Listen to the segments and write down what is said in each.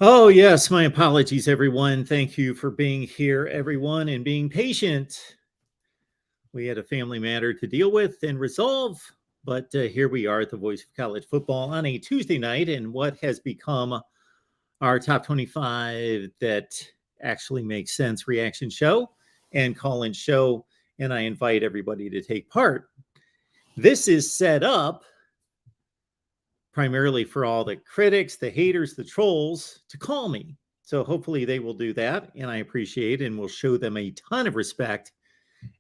Oh, yes. My apologies, everyone. Thank you for being here, everyone, and being patient. We had a family matter to deal with and resolve, but here we are at the Voice of College Football on a Tuesday night in what has become our top 25 that actually makes sense reaction show and call in show. And I invite everybody to take part. This is set up primarily for all the critics, the haters, the trolls to call me. So hopefully they will do that. And I appreciate and will show them a ton of respect.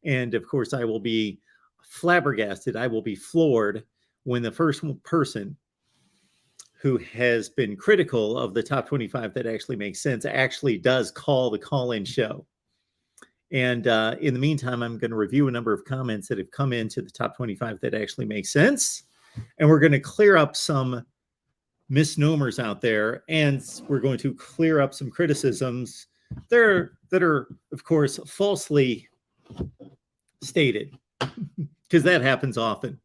And of course, I will be flabbergasted. I will be floored when the first person who has been critical of the top 25 that actually makes sense actually does call the call-in show. And in the meantime, I'm going to review a number of comments that have come into the top 25 that actually make sense. And we're going to clear up some misnomers out there, and we're going to clear up some criticisms that are, of course, falsely stated, because that happens often.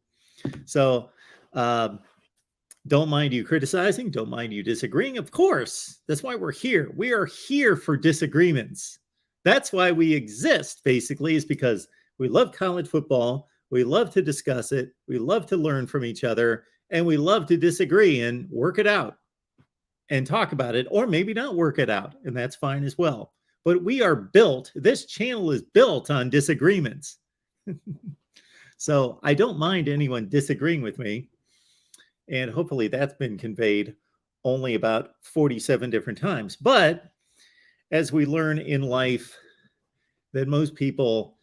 So don't mind you criticizing, don't mind you disagreeing. Of course, that's why we're here. We are here for disagreements. That's why we exist, basically, is because we love college football. We love to discuss it. We love to learn from each other, and we love to disagree and work it out and talk about it, or maybe not work it out, and that's fine as well. But we are built, this channel is built on disagreements. So I don't mind anyone disagreeing with me, and hopefully that's been conveyed only about 47 different times. But as we learn in life that most people,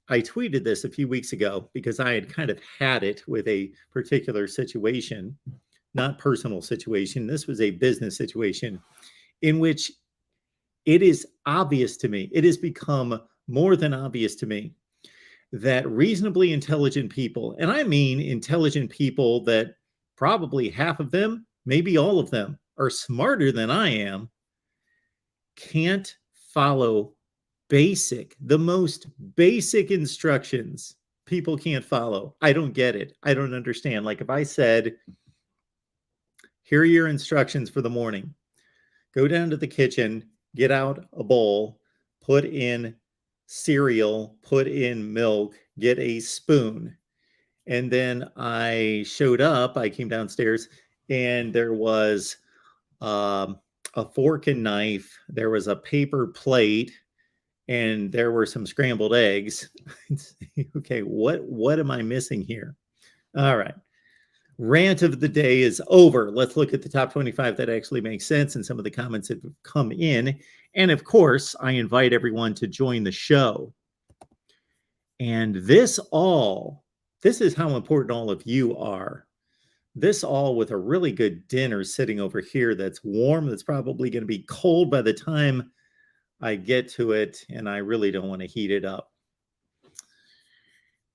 I tweeted this a few weeks ago because I had kind of had it with a particular situation, not personal situation. This was a business situation in which it is obvious to me, it has become more than obvious to me that reasonably intelligent people, and I mean intelligent people that probably half of them, maybe all of them, are smarter than I am, can't follow the most basic instructions. People can't follow. I don't get it. I don't understand. Like if I said, here are your instructions for the morning. Go down to the kitchen, get out a bowl, put in cereal, put in milk, get a spoon. And then I showed up, I came downstairs, and there was a fork and knife. There was a paper plate, and there were some scrambled eggs. Okay, what am I missing here? All right. Rant of the day is over. Let's look at the top 25 that actually makes sense and some of the comments that have come in. And of course, I invite everyone to join the show. And this is how important all of you are. This all with a really good dinner sitting over here that's warm, that's probably going to be cold by the time I get to it, and I really don't want to heat it up.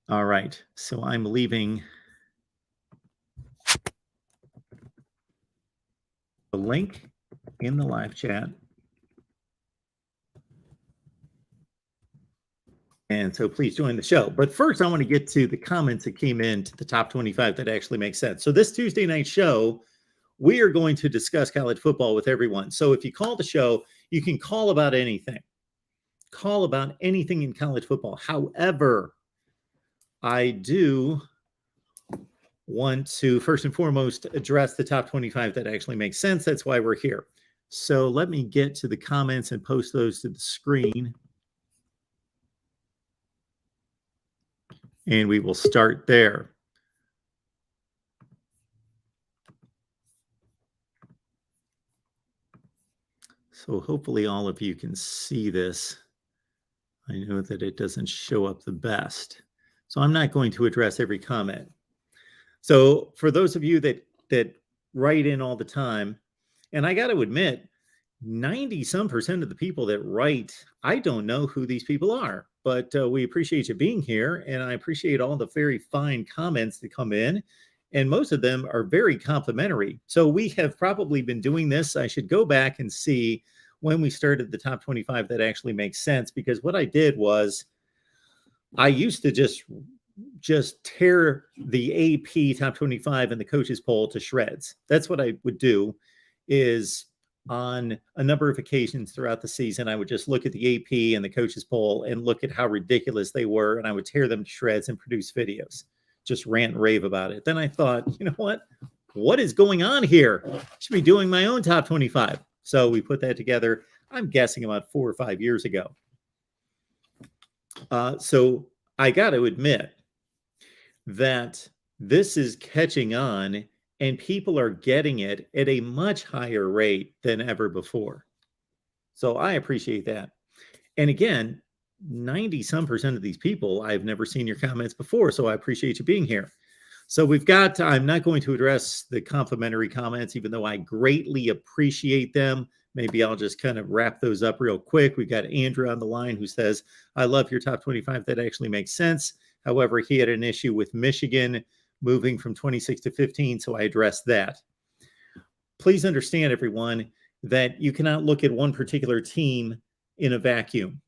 All right, so I'm leaving the link in the live chat. And so please join the show. But first, I want to get to the comments that came in to the top 25 that actually make sense. So this Tuesday night show, we are going to discuss college football with everyone. So if you call the show, you can call about anything. Call about anything in college football. However, I do want to first and foremost address the top 25 that actually makes sense. That's why we're here. So let me get to the comments and post those to the screen. And we will start there. So hopefully all of you can see this. I know that it doesn't show up the best. So I'm not going to address every comment. So for those of you that write in all the time, and I got to admit, 90-some% of the people that write, I don't know who these people are, but we appreciate you being here, and I appreciate all the very fine comments that come in, and most of them are very complimentary. So we have probably been doing this. I should go back and see when we started the top 25 that actually makes sense, because what I did was I used to just tear the AP top 25 and the coaches poll to shreds. That's what I would do. is on a number of occasions throughout the season, I would just look at the AP and the coaches poll and look at how ridiculous they were, and I would tear them to shreds and produce videos, just rant and rave about it. Then I thought, you know what is going on here? I should be doing my own top 25. So we put that together, I'm guessing about 4 or 5 years ago. So I got to admit that this is catching on, and people are getting it at a much higher rate than ever before. So I appreciate that. And again, 90% of these people, I've never seen your comments before, so I appreciate you being here. So we've got, I'm not going to address the complimentary comments, even though I greatly appreciate them. Maybe I'll just kind of wrap those up real quick. We've got Andrew on the line who says, I love your top 25. That actually makes sense. However, he had an issue with Michigan moving from 26 to 15, so I addressed that. Please understand, everyone, that you cannot look at one particular team in a vacuum.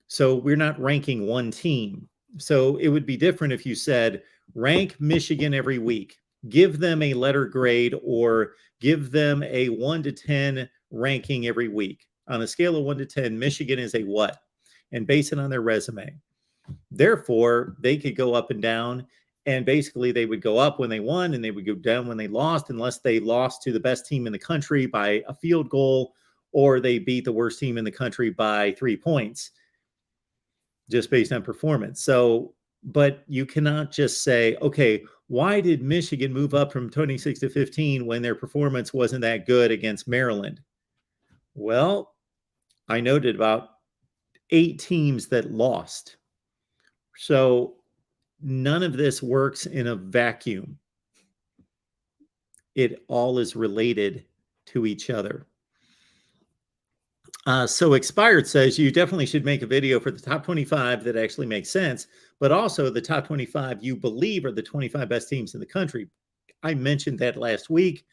So we're not ranking one team. So it would be different if you said, rank Michigan every week, give them a letter grade, or give them a 1 to 10 ranking every week. On a scale of 1 to 10, Michigan is a what? And base it on their resume. Therefore, they could go up and down, and basically they would go up when they won and they would go down when they lost, unless they lost to the best team in the country by a field goal, or they beat the worst team in the country by 3 points, just based on performance. So, but you cannot just say, okay, why did Michigan move up from 26 to 15 when their performance wasn't that good against Maryland? Well, I noted about 8 teams that lost. So none of this works in a vacuum. It all is related to each other. So Expired says you definitely should make a video for the top 25 that actually makes sense, but also the top 25 you believe are the 25 best teams in the country. I mentioned that last week.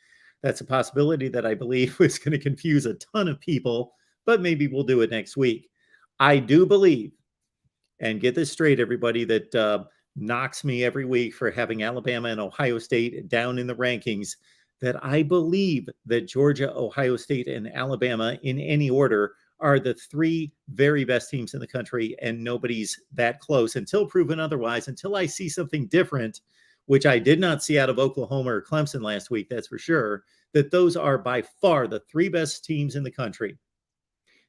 That's a possibility that I believe was going to confuse a ton of people, but maybe we'll do it next week. I do believe, and get this straight, everybody, that knocks me every week for having Alabama and Ohio State down in the rankings, that I believe that Georgia, Ohio State, and Alabama, in any order, are the 3 very best teams in the country, and nobody's that close until proven otherwise, until I see something different, which I did not see out of Oklahoma or Clemson last week, that's for sure, that those are by far the 3 best teams in the country.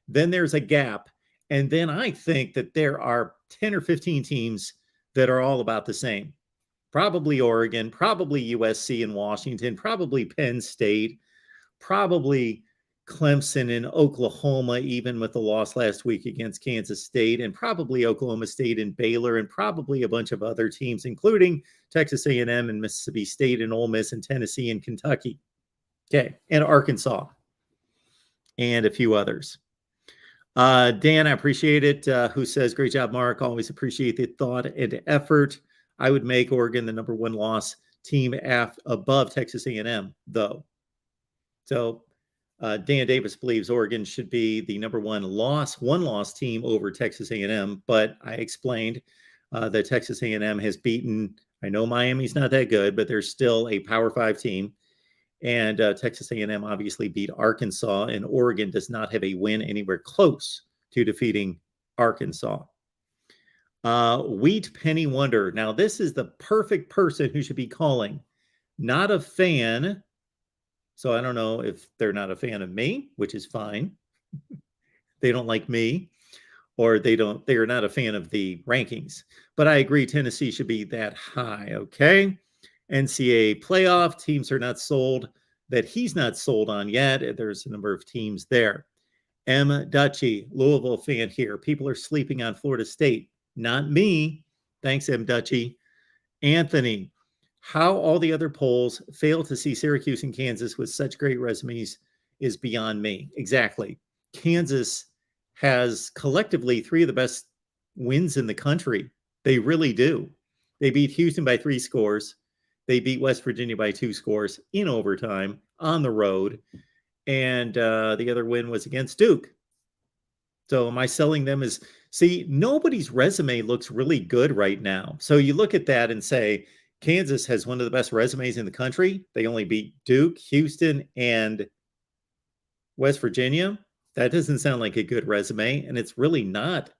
Then there's a gap, and then I think that there are 10 or 15 teams that are all about the same. Probably Oregon, probably USC and Washington, probably Penn State, probably Clemson and Oklahoma, even with the loss last week against Kansas State, and probably Oklahoma State and Baylor, and probably a bunch of other teams, including Texas A&M and Mississippi State and Ole Miss and Tennessee and Kentucky. Okay, and Arkansas, and a few others. Dan, I appreciate it, who says, great job, Mark. Always appreciate the thought and effort. I would make Oregon the number 1 loss team above Texas A&M, though. So Dan Davis believes Oregon should be the number 1 loss team over Texas A&M. But I explained that Texas A&M has beaten, I know Miami's not that good, but they're still a Power 5 team. And Texas A&M obviously beat Arkansas, and Oregon does not have a win anywhere close to defeating Arkansas. Wheat Penny Wonder. Now, this is the perfect person who should be calling. Not a fan. So I don't know if they're not a fan of me, which is fine. They don't like me, or they are not a fan of the rankings. But I agree, Tennessee should be that high. Okay. NCAA playoff teams are not sold, that he's not sold on yet. There's a number of teams there. M. Dutchie, Louisville fan here. People are sleeping on Florida State. Not me. Thanks, M. Dutchie. Anthony, how all the other polls fail to see Syracuse and Kansas with such great resumes is beyond me. Exactly. Kansas has collectively 3 of the best wins in the country. They really do. They beat Houston by 3 scores. They beat West Virginia by 2 scores in overtime on the road. And the other win was against Duke. So am I selling them as, see, nobody's resume looks really good right now. So you look at that and say, Kansas has one of the best resumes in the country. They only beat Duke, Houston, and West Virginia, that doesn't sound like a good resume, and it's really not.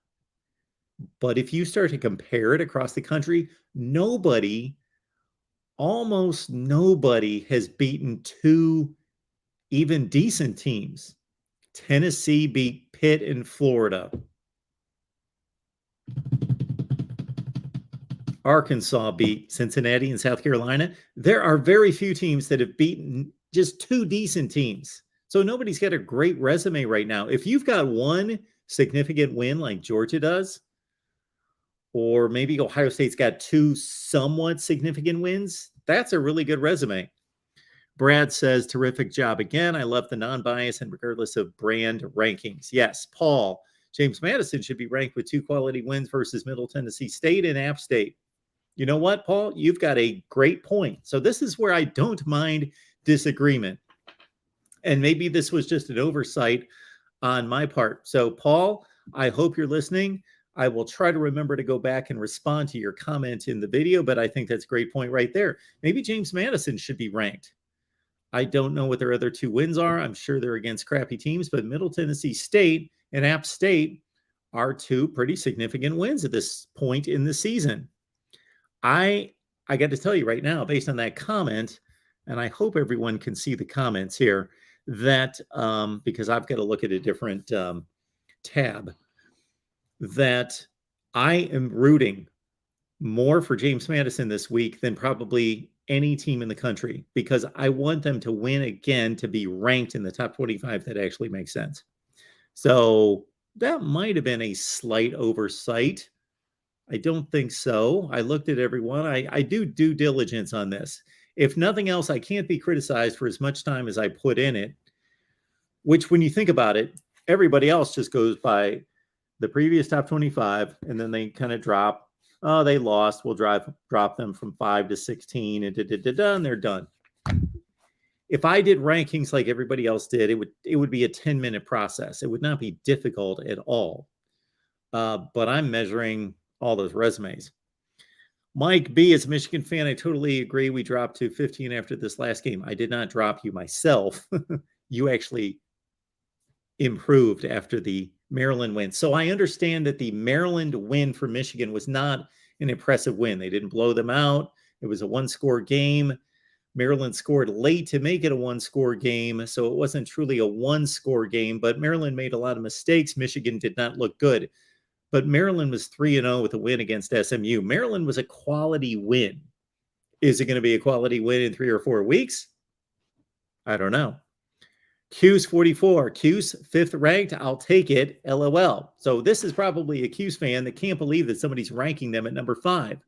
But if you start to compare it across the country, almost nobody has beaten two even decent teams. Tennessee beat Pitt and Florida. Arkansas beat Cincinnati and South Carolina. There are very few teams that have beaten just two decent teams. So nobody's got a great resume right now. If you've got one significant win like Georgia does, or maybe Ohio State's got two somewhat significant wins, that's a really good resume. Brad says, terrific job again. I love the non-bias and regardless of brand rankings. Yes, Paul, James Madison should be ranked with two quality wins versus Middle Tennessee State and App State. You know what, Paul? You've got a great point. So this is where I don't mind disagreement. And maybe this was just an oversight on my part. So, Paul, I hope you're listening. I will try to remember to go back and respond to your comment in the video, but I think that's a great point right there. Maybe James Madison should be ranked. I don't know what their other two wins are. I'm sure they're against crappy teams, but Middle Tennessee State and App State are two pretty significant wins at this point in the season. I got to tell you right now, based on that comment, and I hope everyone can see the comments here, that because I've got to look at a different tab, that I am rooting more for James Madison this week than probably any team in the country, because I want them to win again to be ranked in the top 25. That actually makes sense. So that might have been a slight oversight. I don't think so. I looked at everyone. I do due diligence on this. If nothing else, I can't be criticized for as much time as I put in it, which when you think about it, everybody else just goes by the previous top 25, and then they kind of drop. Oh, they lost. We'll drop them from 5 to 16, and they're done. If I did rankings like everybody else did, it would be a 10-minute process. It would not be difficult at all. But I'm measuring all those resumes. Mike B, as a Michigan fan, I totally agree. We dropped to 15 after this last game. I did not drop you myself. You actually improved after the Maryland win. So I understand that the Maryland win for Michigan was not an impressive win. They didn't blow them out. It was a one-score game. Maryland scored late to make it a one-score game, so it wasn't truly a one-score game, but Maryland made a lot of mistakes. Michigan did not look good. But Maryland was 3-0 with a win against SMU. Maryland was a quality win. Is it going to be a quality win in 3 or 4 weeks? I don't know. Q's 44. Q's 5th ranked. I'll take it. LOL. So this is probably a Q's fan that can't believe that somebody's ranking them at number 5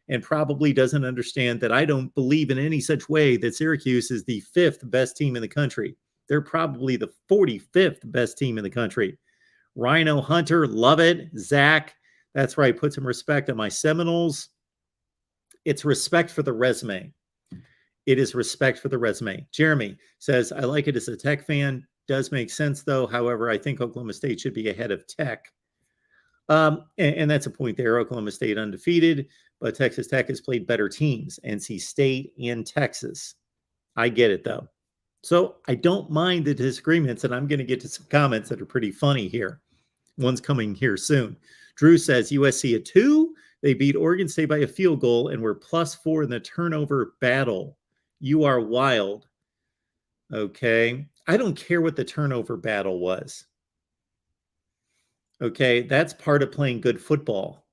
and probably doesn't understand that I don't believe in any such way that Syracuse is the 5th best team in the country. They're probably the 45th best team in the country. Rhino Hunter, love it. Zach, that's right. Put some respect on my Seminoles. It's respect for the resume. It is respect for the resume. Jeremy says, I like it as a Tech fan. Does make sense, though. However, I think Oklahoma State should be ahead of Tech. And that's a point there. Oklahoma State undefeated, but Texas Tech has played better teams, NC State and Texas. I get it, though. So I don't mind the disagreements, and I'm going to get to some comments that are pretty funny here. One's coming here soon. Drew says USC at 2. They beat Oregon State by a field goal and were +4 in the turnover battle. You are wild. Okay. I don't care what the turnover battle was. Okay. That's part of playing good football.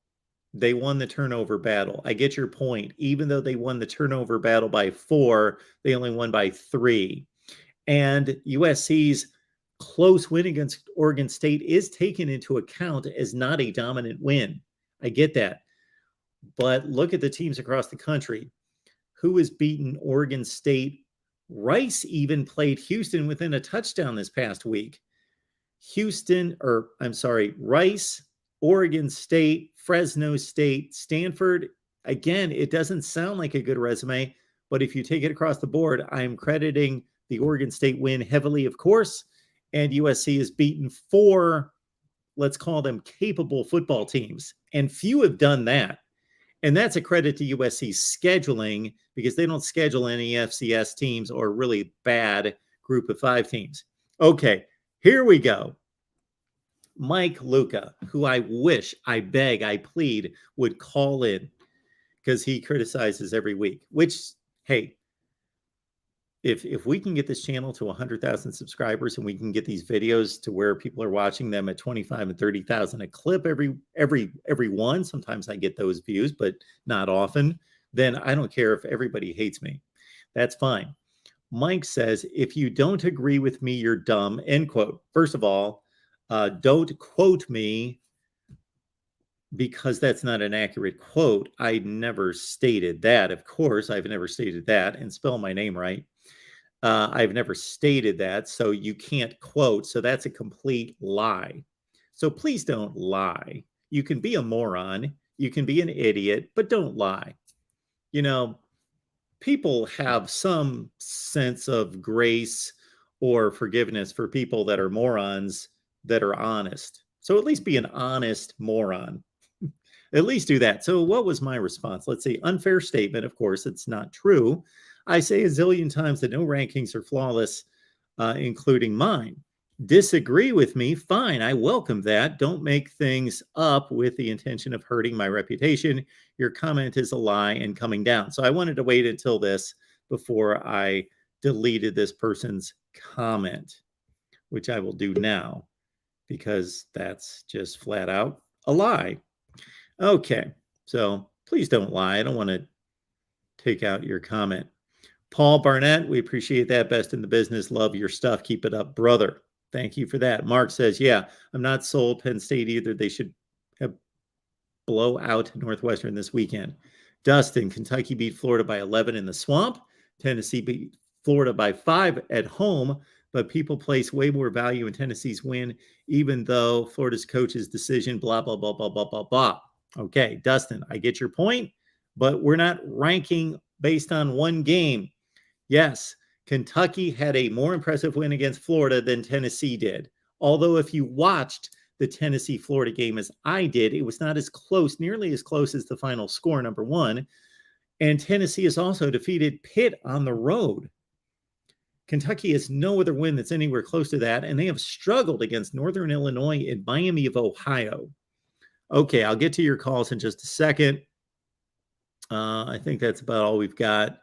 They won the turnover battle. I get your point. Even though they won the turnover battle by 4, they only won by 3. And USC's close win against Oregon State is taken into account as not a dominant win. I get that. But look at the teams across the country. Who has beaten Oregon State? Rice even played Houston within a touchdown this past week. Rice, Oregon State, Fresno State, Stanford. Again, it doesn't sound like a good resume, but if you take it across the board, I'm crediting the Oregon State win heavily, of course, and USC has beaten 4, let's call them capable football teams, and few have done that. And that's a credit to USC's scheduling because they don't schedule any FCS teams or really bad group of 5 teams. Okay, here we go. Mike Luca, who I wish, I beg, I plead would call in because he criticizes every week, which, hey, if we can get this channel to 100,000 subscribers and we can get these videos to where people are watching them at 25 and 30,000 a clip every one, sometimes I get those views, but not often, then I don't care if everybody hates me. That's fine. Mike says, if you don't agree with me, you're dumb, end quote. First of all, don't quote me because that's not an accurate quote. I never stated that. Of course, I've never stated that. And spell my name right. I've never stated that. So you can't quote. So that's a complete lie. So please don't lie. You can be a moron. You can be an idiot, but don't lie. You know, people have some sense of grace or forgiveness for people that are morons that are honest. So at least be an honest moron. At least do that. So what was my response? Let's see. Unfair statement. Of course, it's not true. I say a zillion times that no rankings are flawless, including mine. Disagree with me? Fine. I welcome that. Don't make things up with the intention of hurting my reputation. Your comment is a lie and coming down. So I wanted to wait until this before I deleted this person's comment, which I will do now because that's just flat out a lie. Okay, so please don't lie. I don't want to take out your comment. Paul Barnett, we appreciate that. Best in the business. Love your stuff. Keep it up, brother. Thank you for that. Mark says, yeah, I'm not sold Penn State either. They should have blow out Northwestern this weekend. Dustin, Kentucky beat Florida by 11 in the swamp. Tennessee beat Florida by 5 at home, but people place way more value in Tennessee's win, even though Florida's coach's decision, blah, blah, blah, blah, blah, blah, blah. Okay, Dustin, I get your point, but we're not ranking based on one game. Yes, Kentucky had a more impressive win against Florida than Tennessee did. Although if you watched the Tennessee-Florida game as I did, it was not as close, nearly as close as the final score, number one. And Tennessee has also defeated Pitt on the road. Kentucky has no other win that's anywhere close to that, and they have struggled against Northern Illinois and Miami of Ohio. Okay, I'll get to your calls in just a second. I think that's about all we've got.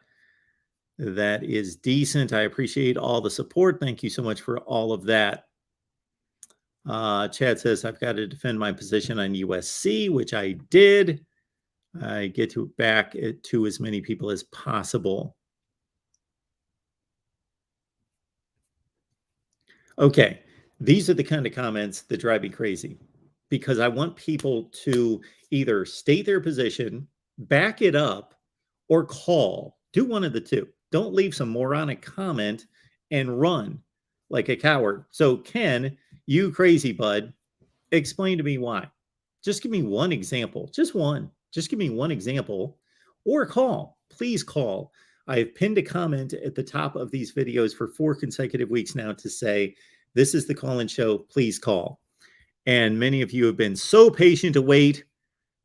That is decent. I appreciate all the support. Thank you so much for all of that. Chad says, I've got to defend my position on USC, which I did. I get to back it to as many people as possible. Okay, these are the kind of comments that drive me crazy because I want people to either state their position, back it up, or call. Do one of the two. Don't leave some moronic comment and run like a coward. So, Ken, you crazy bud, explain to me why. Just give me one example. Just one. Just give me one example or call. Please call. I have pinned a comment at the top of these videos for 4 consecutive weeks now to say, this is the call-in show. Please call. And many of you have been so patient to wait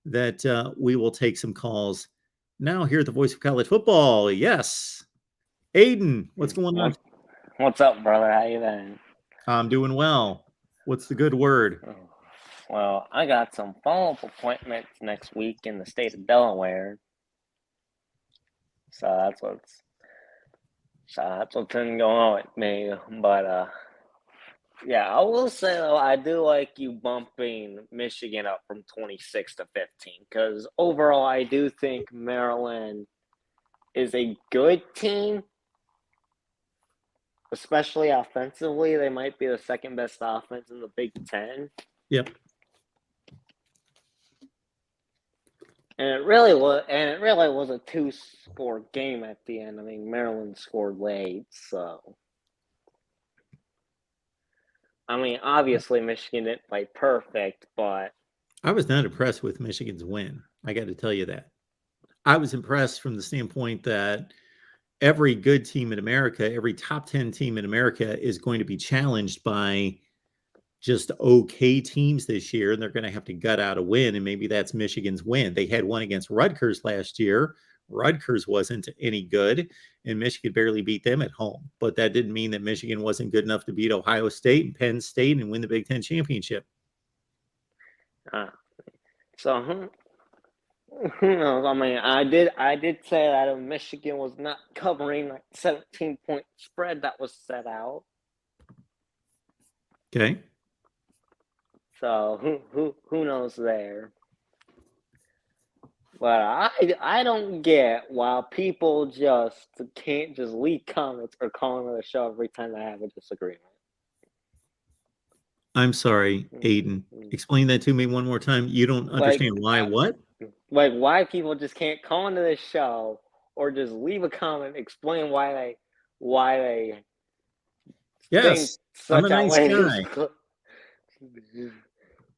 that we will take some calls. Now hear the voice of college football. Yes. Aiden, what's going on? What's up, brother? How you doing? I'm doing well. What's the good word? Well, I got some follow-up appointments next week in the state of Delaware. So that's what's been going on with me. But yeah, I will say though, I do like you bumping Michigan up from 26 to 15 because overall, I do think Maryland is a good team. Especially offensively, they might be the second best offense in the Big Ten. Yep. And it really was a 2-score game at the end. I mean, Maryland scored late, so I mean, obviously Michigan didn't play perfect, but I was not impressed with Michigan's win. I got to tell you that. I was impressed from the standpoint that every good team in America, every top 10 team in America is going to be challenged by just okay teams this year, and they're going to have to gut out a win, and maybe that's Michigan's win. They had one against Rutgers last year. Rutgers wasn't any good, and Michigan barely beat them at home. But that didn't mean that Michigan wasn't good enough to beat Ohio State and Penn State and win the Big Ten championship. So who knows? I mean, I did say that if Michigan was not covering like 17-point spread that was set out. Okay. So who knows there? But I don't get why people just can't just leave comments or call into the show every time they have a disagreement. I'm sorry, Aiden. Explain that to me one more time. You don't understand why what? Like why people just can't call into this show or just leave a comment, explain why they Yes, I'm a nice guy.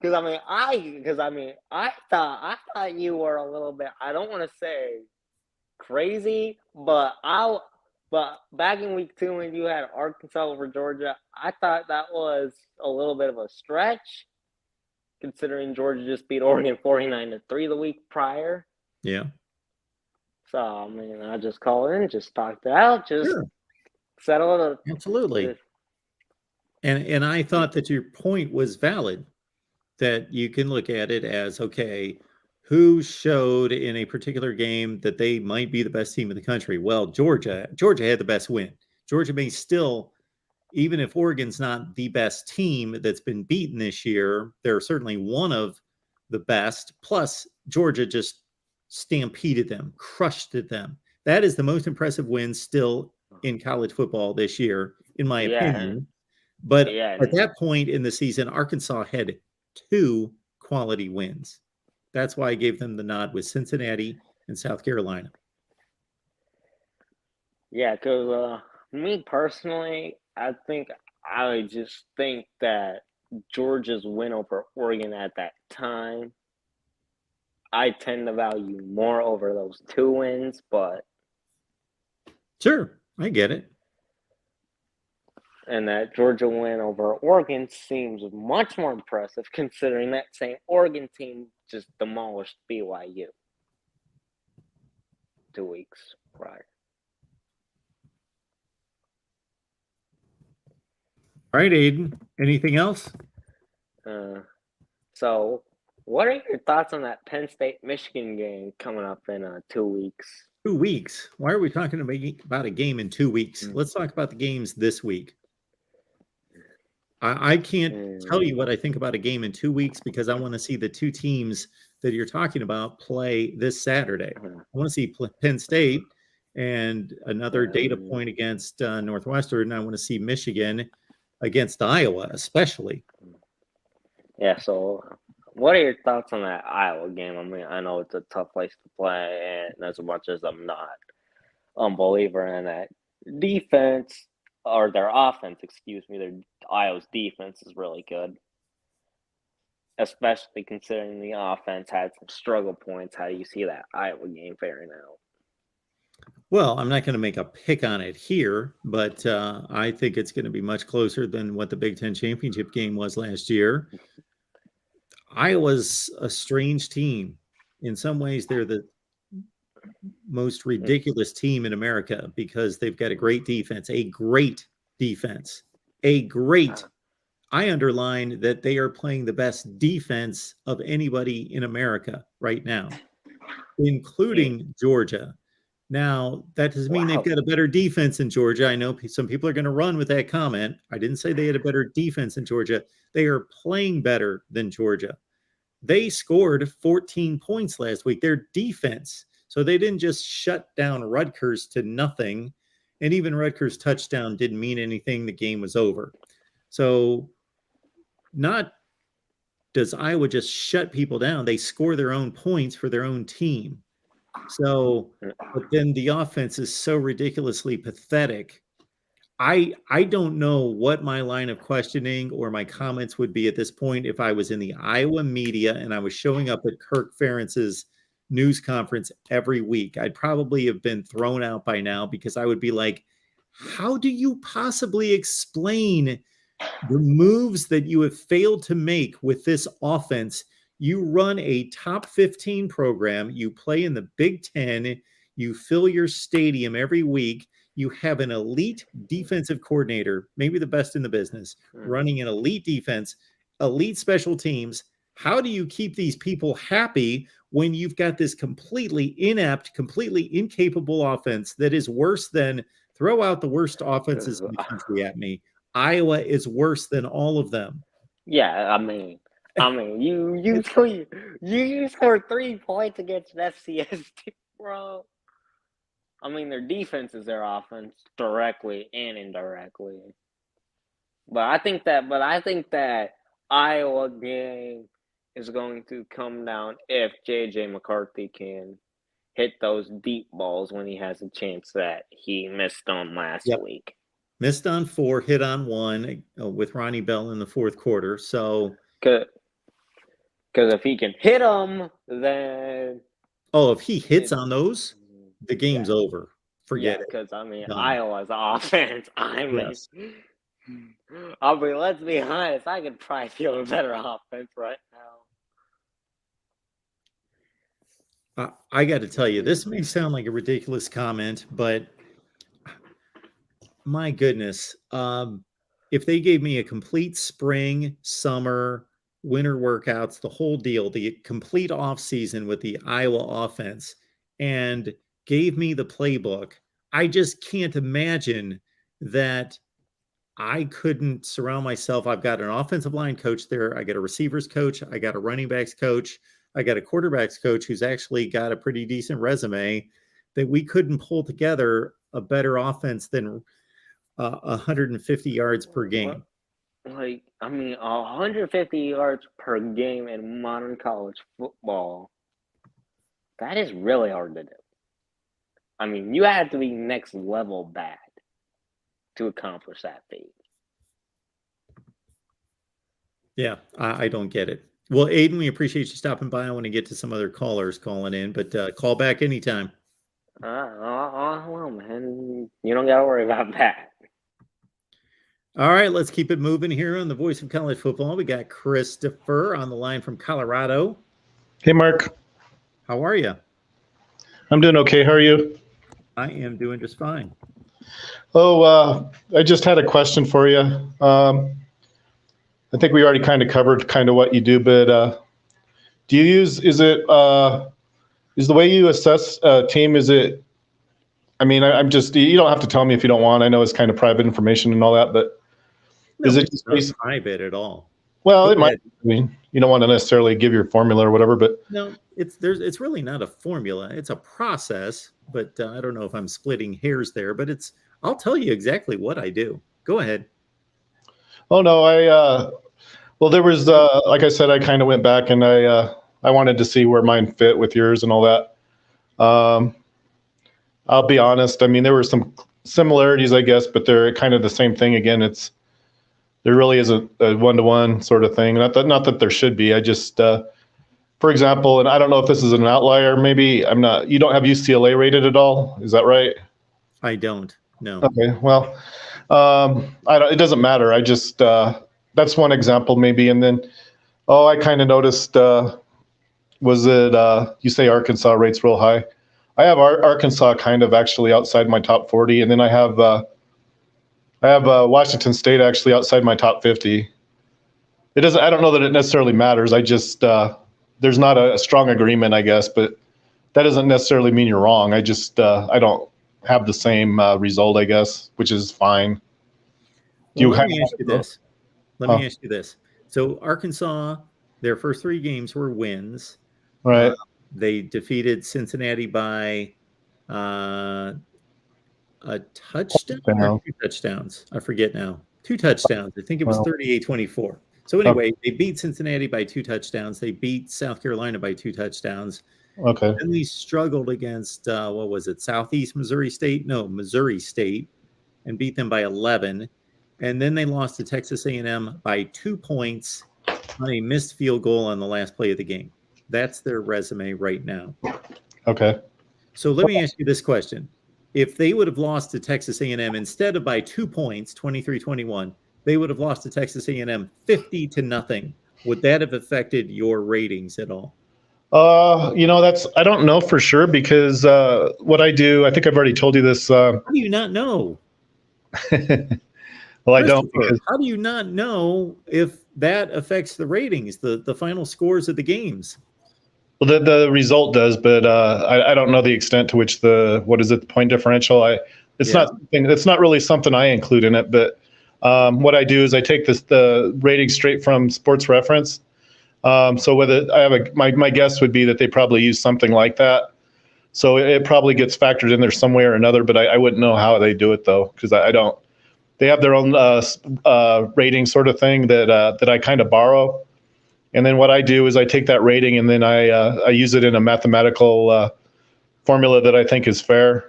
Because I mean, I thought you were a little bit. I don't want to say crazy, but back in week 2 when you had Arkansas over Georgia, I thought that was a little bit of a stretch, considering Georgia just beat Oregon 49-3 the week prior. Yeah. So I mean, I just called in, just talked it out, just settle it. Absolutely. And I thought that your point was valid, that you can look at it as, okay, who showed in a particular game that they might be the best team in the country? Well, Georgia had the best win. Georgia may still, even if Oregon's not the best team that's been beaten this year, they're certainly one of the best. Plus, Georgia just stampeded them, crushed them. That is the most impressive win still in college football this year, in my opinion. But at that point in the season, Arkansas had 2 quality wins. That's why I gave them the nod with Cincinnati and South Carolina. Yeah, because me personally, I just think that Georgia's win over Oregon at that time, I tend to value more over those 2 wins, but sure, I get it. And that Georgia win over Oregon seems much more impressive, considering that same Oregon team just demolished BYU 2 weeks prior. All right, Aiden. Anything else? So, what are your thoughts on that Penn State-Michigan game coming up in 2 weeks? 2 weeks? Why are we talking about a game in 2 weeks? Let's talk about the games this week. I can't tell you what I think about a game in 2 weeks because I want to see the 2 teams that you're talking about play this Saturday. I want to see Penn State and another data point against Northwestern. I want to see Michigan against Iowa, especially. Yeah, so what are your thoughts on that Iowa game? I mean, I know it's a tough place to play, and as much as I'm not a believer in that defense, or their offense, Iowa's defense is really good, especially considering the offense had some struggle points. How do you see that Iowa game faring out? Well, I'm not going to make a pick on it here, but I think it's going to be much closer than what the Big Ten championship game was last year. Iowa's a strange team. In some ways, they're the most ridiculous team in America because they've got a great defense, I underline that they are playing the best defense of anybody in America right now, including Georgia. Now, that doesn't mean they've got a better defense in Georgia. I know some people are going to run with that comment. I didn't say they had a better defense in Georgia. They are playing better than Georgia. They scored 14 points last week. Their defense. So they didn't just shut down Rutgers to nothing. And even Rutgers' touchdown didn't mean anything. The game was over. So not does Iowa just shut people down. They score their own points for their own team. So, but then the offense is so ridiculously pathetic. I don't know what my line of questioning or my comments would be at this point if I was in the Iowa media and I was showing up at Kirk Ferentz's news conference every week. I'd probably have been thrown out by now because I would be like, how do you possibly explain the moves that you have failed to make with this offense? You run a top 15 program. You play in the Big Ten. You fill your stadium every week. You have an elite defensive coordinator, maybe the best in the business, running an elite defense, elite special teams. How do you keep these people happy when you've got this completely inept, completely incapable offense that is worse than throw out the worst offenses in the country at me? Iowa is worse than all of them. Yeah, I mean, you scored 3 points against an FCS team, bro. I mean, their defense is their offense directly and indirectly. But I think that Iowa game is going to come down if JJ McCarthy can hit those deep balls when he has a chance that he missed on last week. Missed on 4, hit on 1 with Ronnie Bell in the fourth quarter. So, because if he can hit them, then if he hits on those, the game's over. Forget it. Because I mean, Iowa's offense. Let's be honest. I could probably feel a better offense right now. I got to tell you, this may sound like a ridiculous comment, but my goodness, if they gave me a complete spring, summer, winter workouts, the whole deal, the complete off season with the Iowa offense, and gave me the playbook, I just can't imagine that I couldn't surround myself. I've got an offensive line coach there. I got a receivers coach. I got a running backs coach. I got a quarterbacks coach who's actually got a pretty decent resume, that we couldn't pull together a better offense than 150 yards per game. Like, I mean, 150 yards per game in modern college football, that is really hard to do. I mean, you have to be next level bad to accomplish that feat. Yeah, I don't get it. Well, Aiden, we appreciate you stopping by. I want to get to some other callers calling in, but call back anytime. Well, man, you don't got to worry about that. All right, let's keep it moving here on the Voice of College Football. We got Christopher on the line from Colorado. Hey, Mark. How are you? I'm doing okay. How are you? I am doing just fine. I just had a question for you. I think we already kind of covered kind of what you do, but do you use, is the way you assess a team, is it, I mean, I'm just, you don't have to tell me if you don't want. I know it's kind of private information and all that, but is it just not private at all? Well, it might. I mean, you don't want to necessarily give your formula or whatever, but no, it's really not a formula. It's a process, but I don't know if I'm splitting hairs there. But I'll tell you exactly what I do. Go ahead. Oh no, well, there was like I said, I kind of went back and I wanted to see where mine fit with yours and all that. I'll be honest. I mean, there were some similarities, I guess, but they're kind of the same thing. Again, there really isn't a one-to-one sort of thing. Not that there should be. I just, for example, and I don't know if this is an outlier. Maybe you don't have UCLA rated at all. Is that right? I don't. No. Okay. Well, it doesn't matter. I just, that's one example maybe. And then, I kind of noticed, was it, you say Arkansas rates real high. I have Arkansas kind of actually outside my top 40. And then I have Washington State actually outside my top 50. I don't know that it necessarily matters. I just, there's not a strong agreement, I guess, but that doesn't necessarily mean you're wrong. I just, I don't have the same result, I guess, which is fine. Let me ask you this. So Arkansas, their first 3 games were wins. Right. They defeated Cincinnati by a touchdown or 2 touchdowns. I forget now. 2 touchdowns. I think it was 38-24. So anyway, they beat Cincinnati by 2 touchdowns. They beat South Carolina by 2 touchdowns. Okay. And they struggled against, what was it, Missouri State, and beat them by 11. And then they lost to Texas A&M by 2 points on a missed field goal on the last play of the game. That's their resume right now. Okay. So let me ask you this question. If they would have lost to Texas A&M instead of by 2 points, 23-21, they would have lost to Texas A&M 50-0. Would that have affected your ratings at all? I don't know for sure because what I do, I think I've already told you this. How do you not know? Well, I don't Christopher, because how do you not know if that affects the ratings, the final scores of the games? well, the result does, but I don't know the extent to which what is it, the point differential? Yeah. It's not really something I include in it, but what I do is I take the rating straight from Sports Reference. So whether I have my guess would be that they probably use something like that. So it probably gets factored in there some way or another, but I wouldn't know how they do it though, because I don't. They have their own rating sort of thing that I kind of borrow, and then what I do is I take that rating and then I use it in a mathematical formula that I think is fair.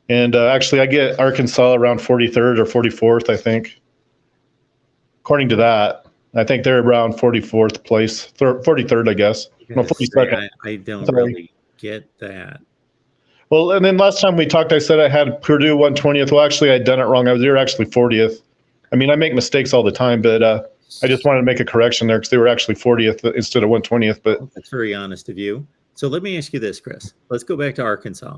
And actually, I get Arkansas around 43rd or 44th, I think, according to that. I think they're around 44th place, 43rd, I guess. No, 42nd. I don't Sorry. really get that. Well, and then last time we talked, I said I had Purdue 120th. Well, actually, I'd done it wrong. They were actually 40th. I mean, I make mistakes all the time, but I just wanted to make a correction there because they were actually 40th instead of 120th. But That's very honest of you. So let me ask you this, Chris. Let's go back to Arkansas.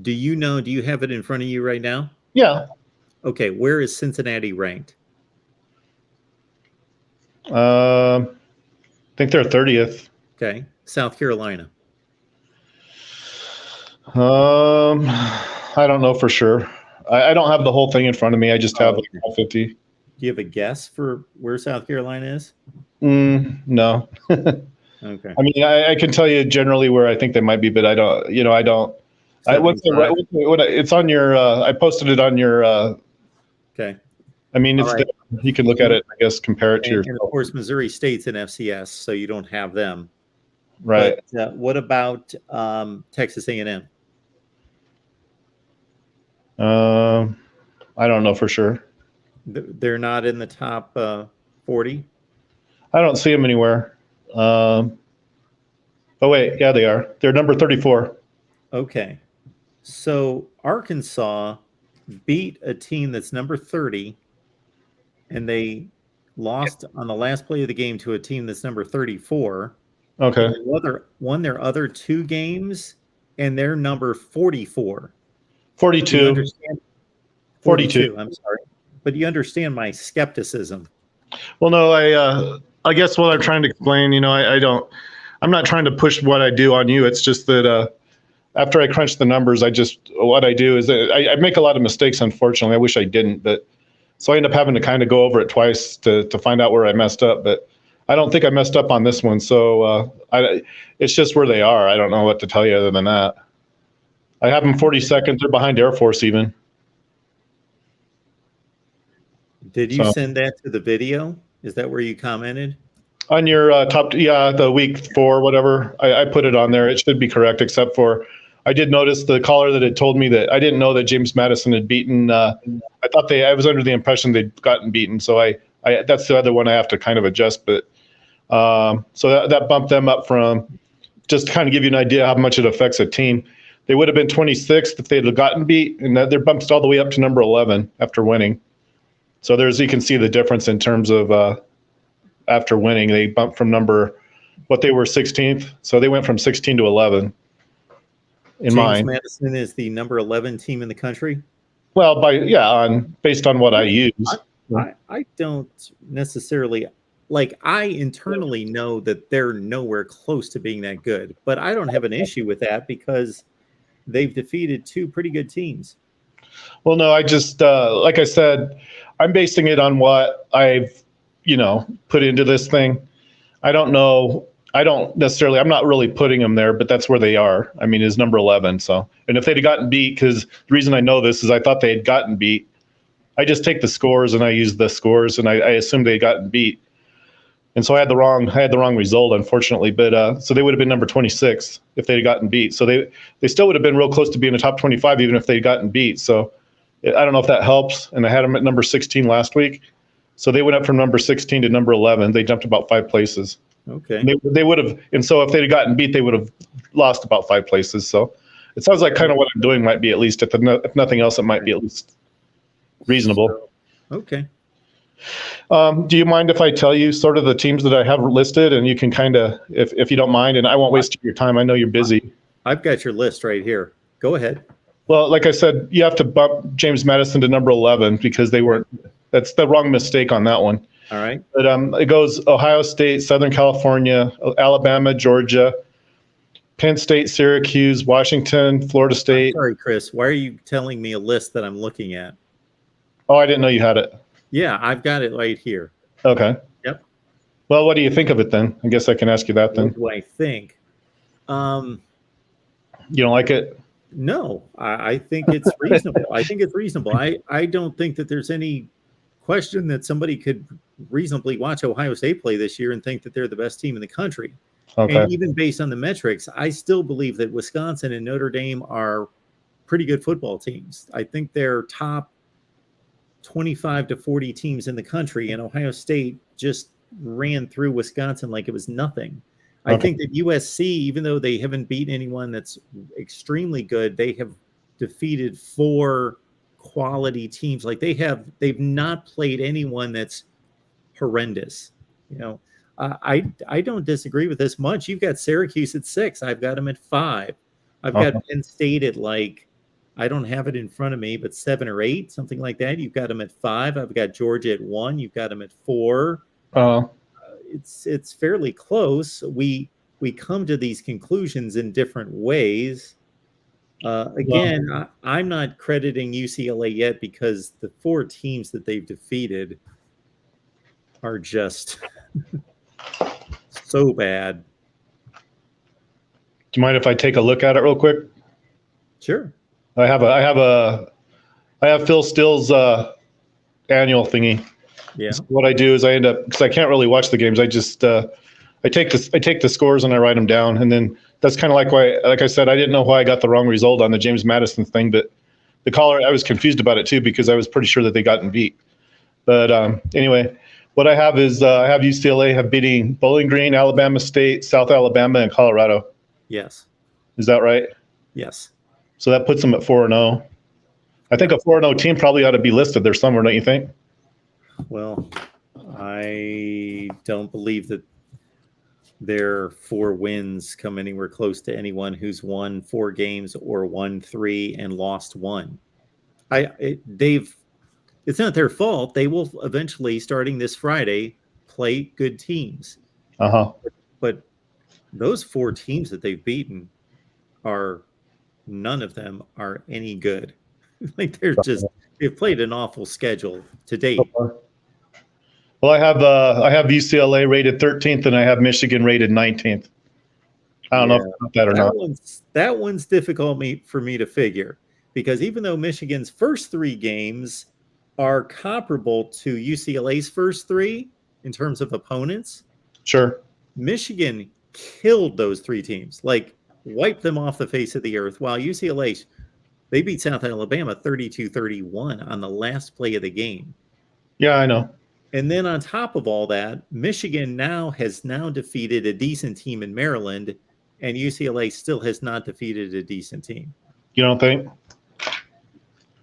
Do you have it in front of you right now? yeah, Okay, where is Cincinnati ranked? I think they're 30th. Okay, South Carolina. I don't know for sure. I don't have the whole thing in front of me. I just have like 50. Do you have a guess for where South Carolina is? No. Okay. I mean, I can tell you generally where I think they might be, but I don't. I don't. It's on your. I posted it on your. Okay. I mean, it's All right. you can look at it. I guess compare it to your. And of course, Missouri State's in FCS, so you don't have them. Right. But, what about Texas A&M? I don't know for sure. They're not in the top 40. I don't see them anywhere. Oh wait, yeah, they are. They're number 34. Okay. So Arkansas beat a team that's number 30, and they lost on the last play of the game to a team that's number 34. Okay. They won their other two games, and they're number 44. 42. Do you understand? 42. I'm sorry. But you understand my skepticism. Well, no, I guess what I'm trying to explain, I'm not trying to push what I do on you. It's just that after I crunch the numbers, what I do is I make a lot of mistakes, unfortunately. I wish I didn't, but so I end up having to kind of go over it twice to find out where I messed up. But I don't think I messed up on this one. So it's just where they are. I don't know what to tell you other than that. I have them 42nd. They're behind Air Force even. Did you send that to the video? Is that where you commented? On your the week 4, whatever, I put it on there. It should be correct, except for I did notice the caller that had told me that I didn't know that James Madison had beaten. I was under the impression they'd gotten beaten. So I that's the other one I have to kind of adjust. But so that bumped them up from, just to kind of give you an idea how much it affects a team. They would have been 26th if they had gotten beat, and they're bumped all the way up to number 11 after winning. So you can see the difference in terms of after winning, they bumped from they were 16th. So they went from 16 to 11 in mine. James Madison is the number 11 team in the country. Well, based on what I use. I don't necessarily, I internally know that they're nowhere close to being that good, but I don't have an issue with that because they've defeated two pretty good teams. Well, no, I just, like I said, I'm basing it on what I've, put into this thing. I don't know. I'm not really putting them there, but that's where they are. I mean, is number 11. So, and if they'd have gotten beat, because the reason I know this is I thought they had gotten beat. I just take the scores and I use the scores, and I assumed they had gotten beat. And so I had the wrong result, unfortunately. But so they would have been number 26 if they'd gotten beat. So they still would have been real close to being a top 25, even if they'd gotten beat. So I don't know if that helps. And I had them at number 16 last week. So they went up from number 16 to number 11. They jumped about 5 places. Okay. And they would have, and so if they'd gotten beat, they would have lost about 5 places. So it sounds like kind of what I'm doing might be, at least if nothing else, it might be at least reasonable. Okay. Do you mind if I tell you sort of the teams that I have listed, and you can kind of, if you don't mind, and I won't waste your time. I know you're busy. I've got your list right here. Go ahead. Well, like I said, you have to bump James Madison to number 11 because they weren't. That's the wrong mistake on that one. All right. But it goes Ohio State, Southern California, Alabama, Georgia, Penn State, Syracuse, Washington, Florida State. Sorry, Chris. Why are you telling me a list that I'm looking at? Oh, I didn't know you had it. Yeah, I've got it right here. Okay. Yep. Well, what do you think of it then? I guess I can ask you that then. What do I think? You don't like it? No, I think it's reasonable. I think it's reasonable. I don't think that there's any question that somebody could reasonably watch Ohio State play this year and think that they're the best team in the country. Okay. And even based on the metrics, I still believe that Wisconsin and Notre Dame are pretty good football teams. I think they're top 25 to 40 teams in the country, and Ohio State just ran through Wisconsin like it was nothing. I think that USC, even though they haven't beaten anyone that's extremely good, they have defeated 4 quality teams. Like they've not played anyone that's horrendous. You know, I don't disagree with this much. You've got Syracuse at 6. I've got them at 5. I've got Penn State at I don't have it in front of me, but 7 or 8, something like that. You've got them at 5. I've got Georgia at 1. You've got them at 4. It's fairly close. We come to these conclusions in different ways. Again, I'm not crediting UCLA yet because the 4 teams that they've defeated are just so bad. Do you mind if I take a look at it real quick? Sure. I have Phil Still's annual thingy. Yeah. So what I do is I end up, because I can't really watch the games. I just I take the scores and I write them down, and then that's kind of like why, like I said, I didn't know why I got the wrong result on the James Madison thing, but the caller, I was confused about it too because I was pretty sure that they gotten beat. But anyway, what I have is I have UCLA have beating Bowling Green, Alabama State, South Alabama, and Colorado. Yes. Is that right? Yes. So that puts them at 4-0. I think a 4-0 team probably ought to be listed there somewhere, don't you think? Well, I don't believe that their 4 wins come anywhere close to anyone who's won 4 games or won 3 and lost 1. It's not their fault. They will eventually, starting this Friday, play good teams. But those 4 teams that they've beaten none of them are any good. Like they've played an awful schedule to date. Well, I have UCLA rated 13th and I have Michigan rated 19th. I don't know if that's that or not. That one's difficult for me to figure because even though Michigan's first 3 games are comparable to UCLA's first 3 in terms of opponents, sure, Michigan killed those 3 teams, like wiped them off the face of the earth, while UCLA, they beat South Alabama 32-31 on the last play of the game. Yeah, I know. And then on top of all that, Michigan has defeated a decent team in Maryland, and UCLA still has not defeated a decent team. You don't think?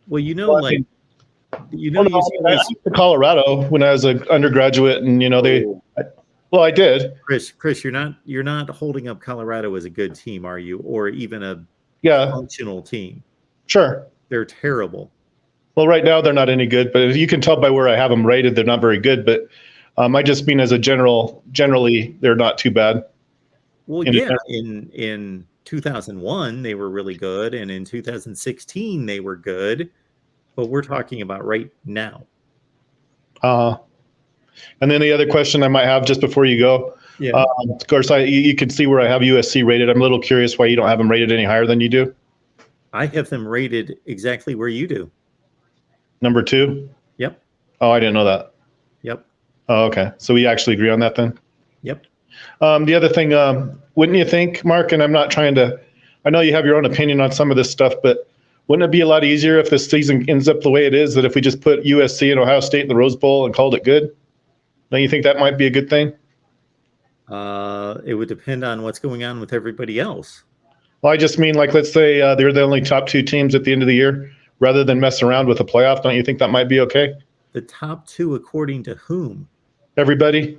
Well, I went to Colorado when I was an undergraduate, and I did. Chris, you're not holding up Colorado as a good team, are you? Or even a functional team? Sure. They're terrible. Well, right now they're not any good, but you can tell by where I have them rated, they're not very good. But I just mean as a generally, they're not too bad. Well, in 2001 they were really good, and in 2016 they were good, but we're talking about right now. And then the other question I might have just before you go, of course, you can see where I have USC rated. I'm a little curious why you don't have them rated any higher than you do. I have them rated exactly where you do. Number 2? Yep. Oh, I didn't know that. Yep. Oh, okay. So we actually agree on that then? Yep. The other thing, wouldn't you think, Mark, and I'm not trying to, I know you have your own opinion on some of this stuff, but wouldn't it be a lot easier if this season ends up the way it is, that if we just put USC and Ohio State in the Rose Bowl and called it good? Don't you think that might be a good thing? It would depend on what's going on with everybody else. Well, I just mean, like, let's say they're the only top 2 teams at the end of the year, rather than mess around with the playoff. Don't you think that might be okay? The top two according to whom? Everybody.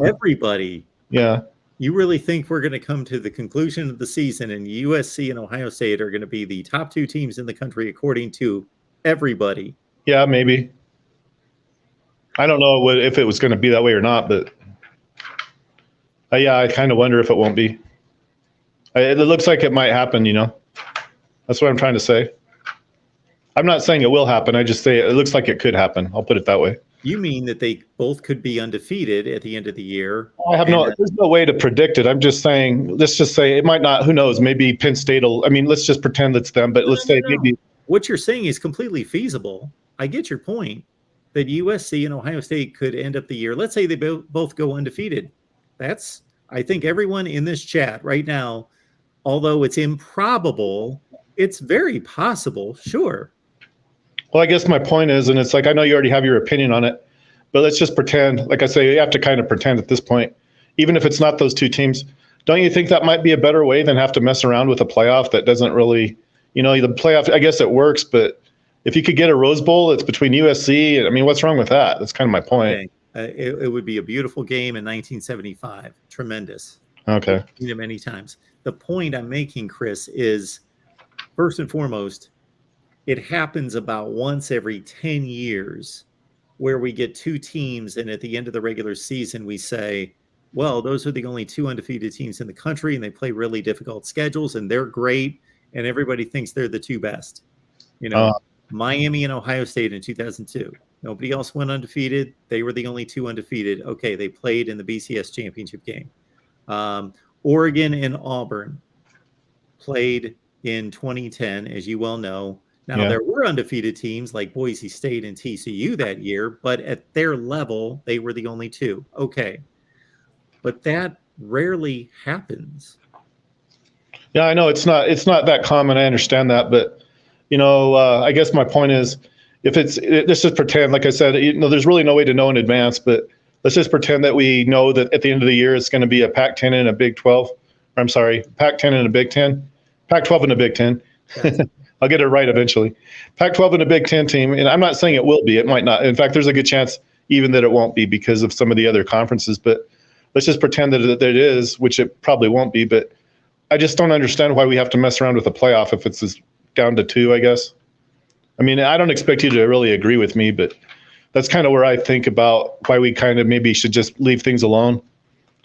Everybody. Yeah. You really think we're going to come to the conclusion of the season and USC and Ohio State are going to be the top two teams in the country according to everybody? Yeah, maybe. I don't know if it was going to be that way or not, but yeah, I kind of wonder if it won't be. It looks like it might happen, That's what I'm trying to say. I'm not saying it will happen. I just say it looks like it could happen. I'll put it that way. You mean that they both could be undefeated at the end of the year? There's no way to predict it. I'm just saying, let's just say it might not, who knows, maybe Penn State let's just pretend it's them, but let's say maybe. What you're saying is completely feasible. I get your point that USC and Ohio State could end up the year. Let's say they both go undefeated. I think everyone in this chat right now, although it's improbable, it's very possible. Sure. Well, I guess my point is, and it's like, I know you already have your opinion on it, but let's just pretend, like I say, you have to kind of pretend at this point, even if it's not those two teams. Don't you think that might be a better way than have to mess around with a playoff that doesn't really, the playoff, I guess it works, but if you could get a Rose Bowl, it's between USC. I mean, what's wrong with that? That's kind of my point. Okay. It would be a beautiful game in 1975. Tremendous. Okay. I've seen it many times. The point I'm making, Chris, is first and foremost, it happens about once every 10 years where we get two teams, and at the end of the regular season, we say, well, those are the only two undefeated teams in the country, and they play really difficult schedules, and they're great, and everybody thinks they're the two best. Miami and Ohio State in 2002. Nobody else went undefeated. They were the only two undefeated. Okay, they played in the BCS championship game. Oregon and Auburn played in 2010, as you well know. Now, there were undefeated teams like Boise State and TCU that year, but at their level, they were the only two. Okay. But that rarely happens. Yeah, I know it's not that common. I understand that. But, I guess my point is, let's just pretend, like I said, there's really no way to know in advance, but let's just pretend that we know that at the end of the year, it's going to be a Pac-10 and a Big 12. I'm sorry, Pac-10 and a Big 10. Pac-12 and a Big 10. I'll get it right eventually. Pac-12 and a Big 10 team, and I'm not saying it will be. It might not. In fact, there's a good chance even that it won't be because of some of the other conferences. But let's just pretend that it is, which it probably won't be. But I just don't understand why we have to mess around with a playoff if it's down to two, I guess. I mean, I don't expect you to really agree with me, but that's kind of where I think about why we kind of maybe should just leave things alone.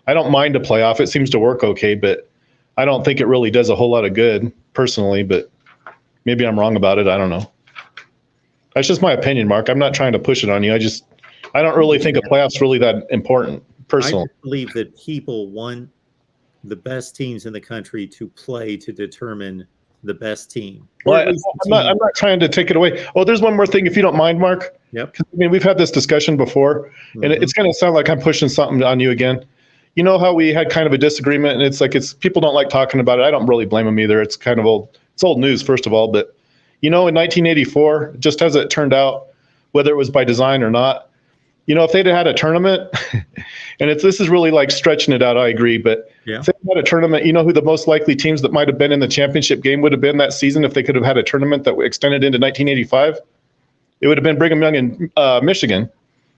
I don't mind a playoff. It seems to work okay, but I don't think it really does a whole lot of good personally, but maybe I'm wrong about it. I don't know. That's just my opinion, Mark. I'm not trying to push it on you. I don't really think a playoff's really that important personally. I believe that people want the best teams in the country to play to determine the best team. Well, I'm not trying to take it away. Oh, there's one more thing, if you don't mind, Mark. Yep. I mean, we've had this discussion before, and it's going to sound like I'm pushing something on you again. You know how we had kind of a disagreement, and it's people don't like talking about it. I don't really blame them either. It's kind of old. It's old news, first of all. But in 1984, just as it turned out, whether it was by design or not, if they'd had a tournament, and this is really like stretching it out, I agree, but if they had a tournament, who the most likely teams that might have been in the championship game would have been that season if they could have had a tournament that extended into 1985? It would have been Brigham Young and Michigan,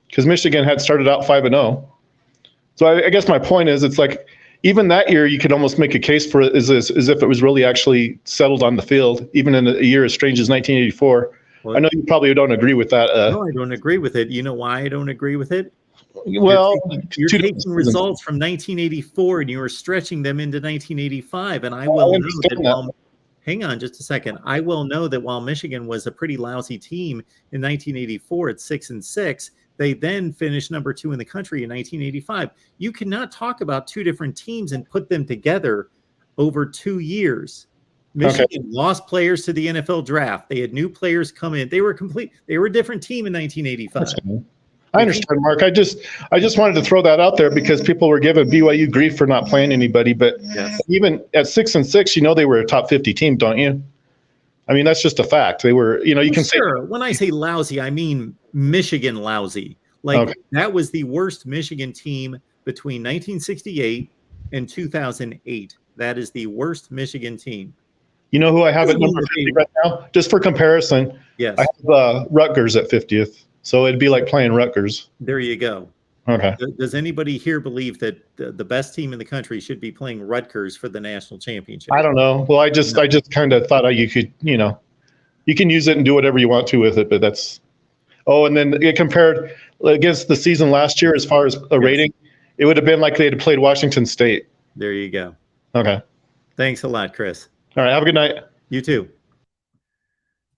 because Michigan had started out 5-0. So I guess my point is, it's like even that year you could almost make a case for it as if it was really actually settled on the field, even in a year as strange as 1984. Well, I know you probably don't agree with that. No, I don't agree with it. You know why I don't agree with it? Well, you're taking results from 1984 and you are stretching them into 1985. And I will know that hang on just a second. I will know that while Michigan was a pretty lousy team in 1984 at 6-6, they then finished number 2 in the country in 1985. You cannot talk about two different teams and put them together over 2 years. Michigan lost players to the NFL draft. They had new players come in. They were a different team in 1985. I understand, Mark. I just wanted to throw that out there because people were giving BYU grief for not playing anybody. But even at 6-6, they were a top 50 team, don't you? I mean, that's just a fact. They were, you can say. When I say lousy, I mean Michigan lousy. That was the worst Michigan team between 1968 and 2008. That is the worst Michigan team. You know who I have at number 50 right now? Just for comparison, yes. I have Rutgers at 50th. So it'd be like playing Rutgers. There you go. Okay. Does anybody here believe that the best team in the country should be playing Rutgers for the national championship? I don't know. Well, I just kind of thought you could, you can use it and do whatever you want to with it, but that's. Oh, and then it compared against the season last year as far as a rating, it would have been like they had played Washington State. There you go. Okay. Thanks a lot, Chris. All right. Have a good night. You too.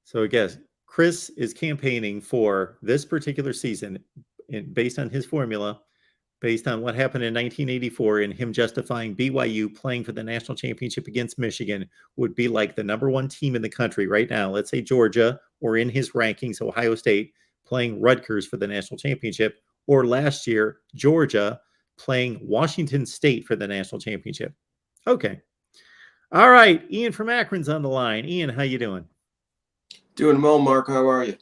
So I guess Chris is campaigning for this particular season based on his formula, based on what happened in 1984 and him justifying BYU playing for the national championship against Michigan would be like the #1 team in the country right now. Let's say Georgia, or in his rankings, Ohio State playing Rutgers for the national championship, or last year, Georgia playing Washington State for the national championship. Okay. All right. Ian from Akron's on the line. Ian, how you doing? Doing well, Mark. How are you?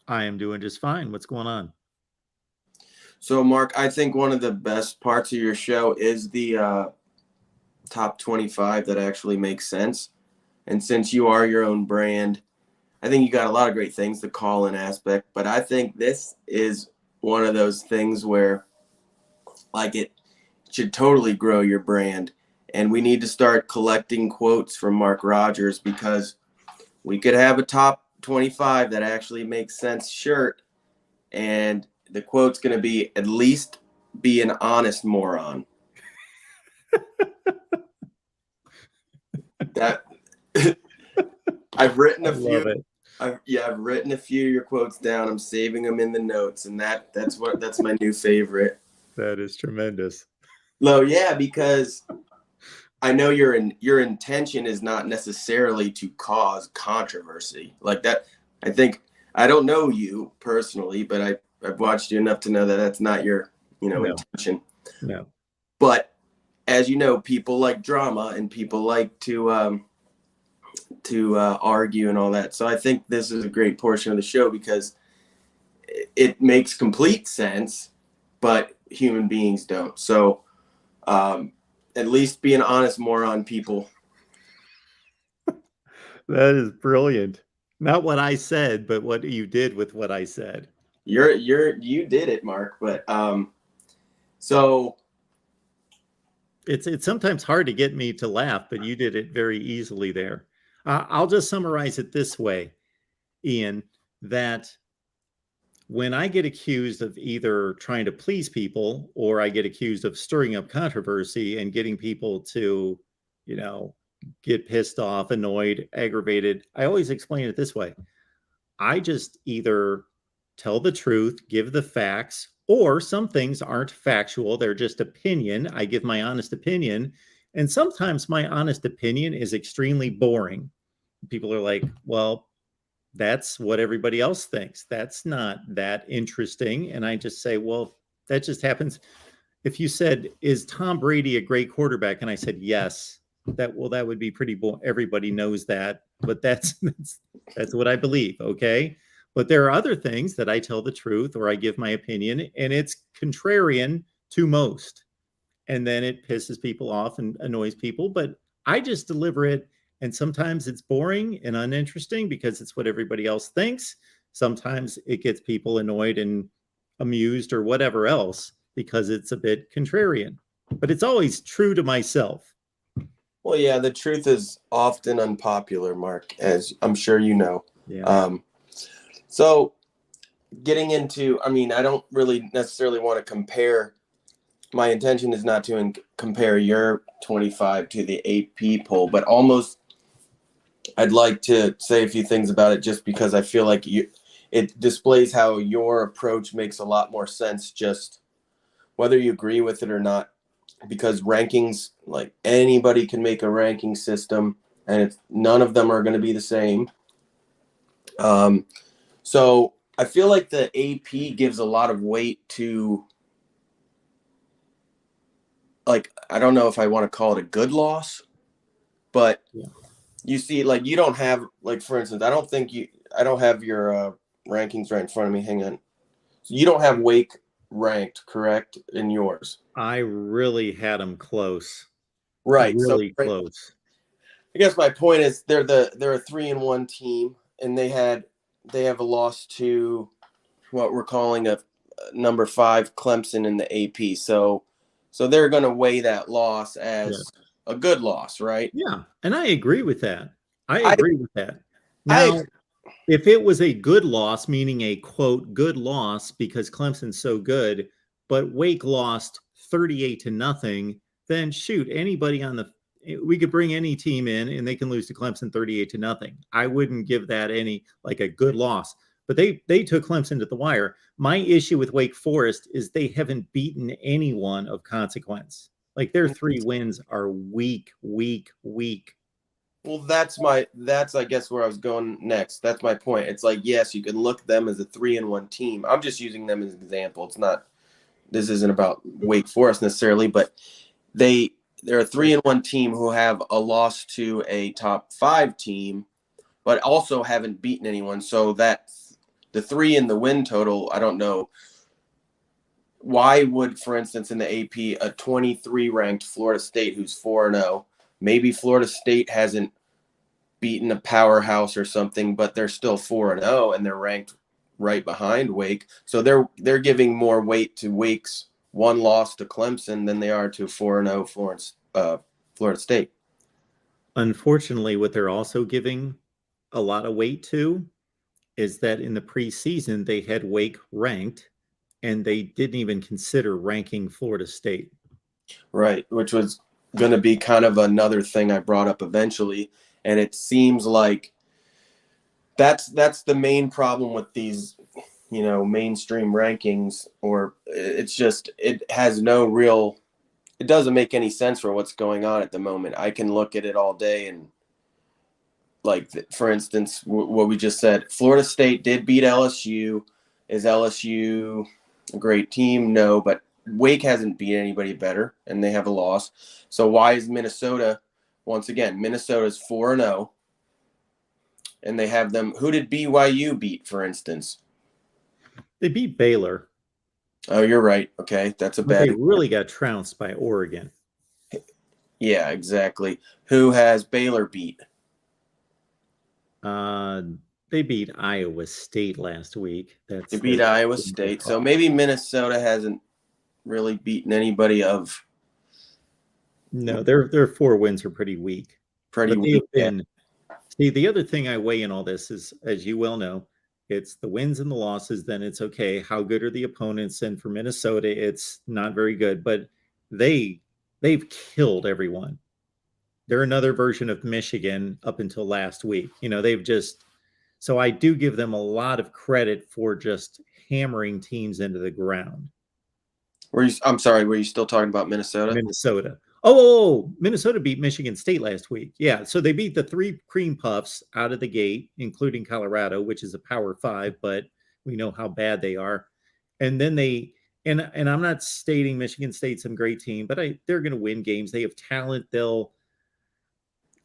I am doing just fine. What's going on? So, Mark, I think one of the best parts of your show is the top 25 that actually makes sense. And since you are your own brand, I think you got a lot of great things, the call-in aspect. But I think this is one of those things where, like, it should totally grow your brand. And we need to start collecting quotes from Mark Rogers, because we could have a top 25 that actually makes sense shirt, and the quote's going to be, at least be an honest moron. That I've written a few. I've written a few of your quotes down. I'm saving them in the notes, and that's my new favorite. That is tremendous. Well, yeah, because I know your intention is not necessarily to cause controversy like that. I think, I don't know you personally, but I've watched you enough to know that that's not your, intention. No. But as you know, people like drama, and people like to argue and all that. So I think this is a great portion of the show, because it makes complete sense, but human beings don't. So, at least be an honest moron, people. That is brilliant. Not what I said, but what you did with what I said. You did it, Mark. But so it's sometimes hard to get me to laugh, but you did it very easily there. I'll just summarize it this way, Ian, that when I get accused of either trying to please people, or I get accused of stirring up controversy and getting people to, get pissed off, annoyed, aggravated, I always explain it this way. I just either tell the truth, give the facts, or some things aren't factual. They're just opinion. I give my honest opinion. And sometimes my honest opinion is extremely boring. People are like, well, that's what everybody else thinks. That's not that interesting. And I just say, well, that just happens. If you said, is Tom Brady a great quarterback? And I said, yes, that would be pretty boring. Everybody knows that, but that's what I believe. Okay. But there are other things that I tell the truth, or I give my opinion, and it's contrarian to most. And then it pisses people off and annoys people, but I just deliver it. And sometimes it's boring and uninteresting because it's what everybody else thinks. Sometimes it gets people annoyed and amused or whatever else because it's a bit contrarian. But it's always true to myself. Well, yeah, the truth is often unpopular, Mark, as I'm sure you know. Yeah. So getting into, I don't really necessarily want to compare. My intention is not to compare your 25 to the AP poll, but almost I'd like to say a few things about it, just because I feel like it displays how your approach makes a lot more sense, just whether you agree with it or not, because rankings, like, anybody can make a ranking system, and none of them are going to be the same. So I feel like the AP gives a lot of weight to, like, I don't know if I want to call it a good loss, but yeah. You see, like, you don't have, like, for instance, I don't have your rankings right in front of me. Hang on. So you don't have Wake ranked, correct, in yours? I really had them close. Right. Really close. I guess my point is they're a 3-1 team, and they have a loss to what we're calling a number 5 Clemson in the AP. So they're going to weigh that loss as a good loss, right? Yeah, and I agree with that. I I- agree with that. I Now, if it was a good loss, meaning a quote good loss because Clemson's so good, but Wake lost 38-0, then shoot, anybody on the we could bring any team in and they can lose to Clemson 38-0. I wouldn't give that any like a good loss. But they took Clemson to the wire. My issue with Wake Forest is they haven't beaten anyone of consequence. Like their 3 wins are weak, weak, weak. Well, that's I guess where I was going next. That's my point. It's like, yes, you can look at them as a 3-1 team. I'm just using them as an example. This isn't about Wake Forest necessarily, but they're a 3-1 team who have a loss to a top 5 team, but also haven't beaten anyone. So that the 3 in the win total, I don't know. Why would, for instance, in the AP, a 23 ranked Florida State who's 4-0, maybe Florida State hasn't beaten a powerhouse or something, but they're still 4-0 and they're ranked right behind Wake. So they're giving more weight to Wake's 1 loss to Clemson than they are to 4-0 Florida State. Unfortunately, what they're also giving a lot of weight to is that in the preseason, they had Wake ranked and they didn't even consider ranking Florida State. Right, which was going to be kind of another thing I brought up eventually. And it seems like that's the main problem with these, mainstream rankings, or it's just, it doesn't make any sense for what's going on at the moment. I can look at it all day and, like, for instance, what we just said, Florida State did beat LSU. Is LSU a great team? No, but Wake hasn't beat anybody better, and they have a loss. So why is Minnesota, once again, Minnesota's 4-0, and they have them. Who did BYU beat, for instance? They beat Baylor. Oh, you're right. Okay, that's a But bad. they really got trounced by Oregon. Yeah, exactly. Who has Baylor beat? They beat Iowa State last week. They beat Iowa State. So maybe Minnesota hasn't really beaten anybody of. No, their 4 wins are pretty weak. Pretty weak. See, the other thing I weigh in all this is, as you well know, it's the wins and the losses. Then it's okay. How good are the opponents? And for Minnesota, it's not very good. But they've killed everyone. They're another version of Michigan up until last week. They've just. So I do give them a lot of credit for just hammering teams into the ground. I'm sorry, were you still talking about Minnesota? Minnesota. Oh, Minnesota beat Michigan State last week. Yeah, so they beat the 3 cream puffs out of the gate, including Colorado, which is a Power 5, but we know how bad they are. And then and I'm not stating Michigan State's some great team, but they're going to win games. They have talent.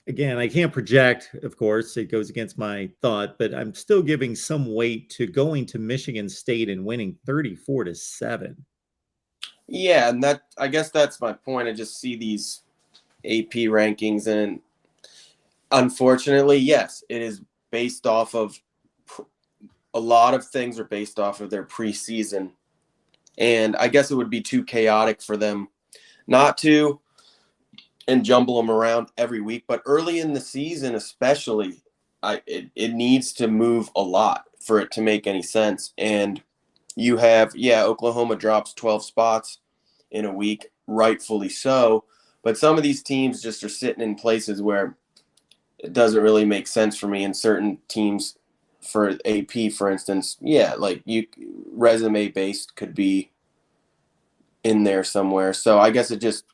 Again, I can't project, of course, it goes against my thought, but I'm still giving some weight to going to Michigan State and winning 34-7. Yeah, and I guess that's my point. I just see these AP rankings, and unfortunately, yes, it is based off of a lot of things are based off of their preseason. And I guess it would be too chaotic for them not to and jumble them around every week. But early in the season, especially, it needs to move a lot for it to make any sense. And you have, Oklahoma drops 12 spots in a week, rightfully so. But some of these teams just are sitting in places where it doesn't really make sense for me. And certain teams, for AP, for instance, like resume based could be in there somewhere. So I guess it just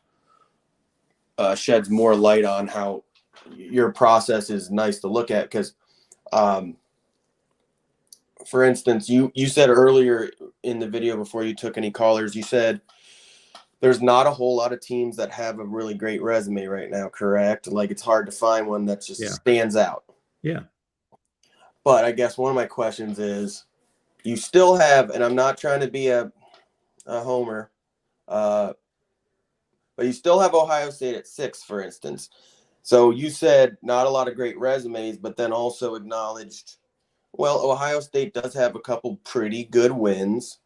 sheds more light on how your process is nice to look at. Because, for instance, you said earlier in the video before you took any callers, you said there's not a whole lot of teams that have a really great resume right now, correct? Like, it's hard to find one that just stands out. Yeah. But I guess one of my questions is, you still have, and I'm not trying to be a homer, but you still have Ohio State at 6, for instance. So you said not a lot of great resumes, but then also acknowledged, Well, Ohio State does have a couple pretty good wins.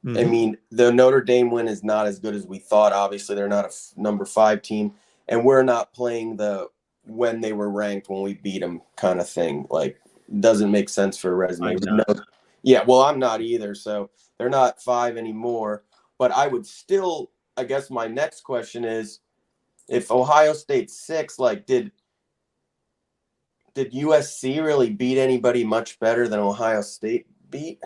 I Mhm. mean, the Notre Dame win is not as good as we thought. Obviously, they're not a number 5 team, and we're not playing the when they were ranked when we beat them kind of thing. Like, doesn't make sense for a resume. I'm But not. no, yeah, well, I'm not either. So they're not 5 anymore. But I would still, I guess my next question is, if Ohio State's 6, like, did USC really beat anybody much better than Ohio State beat?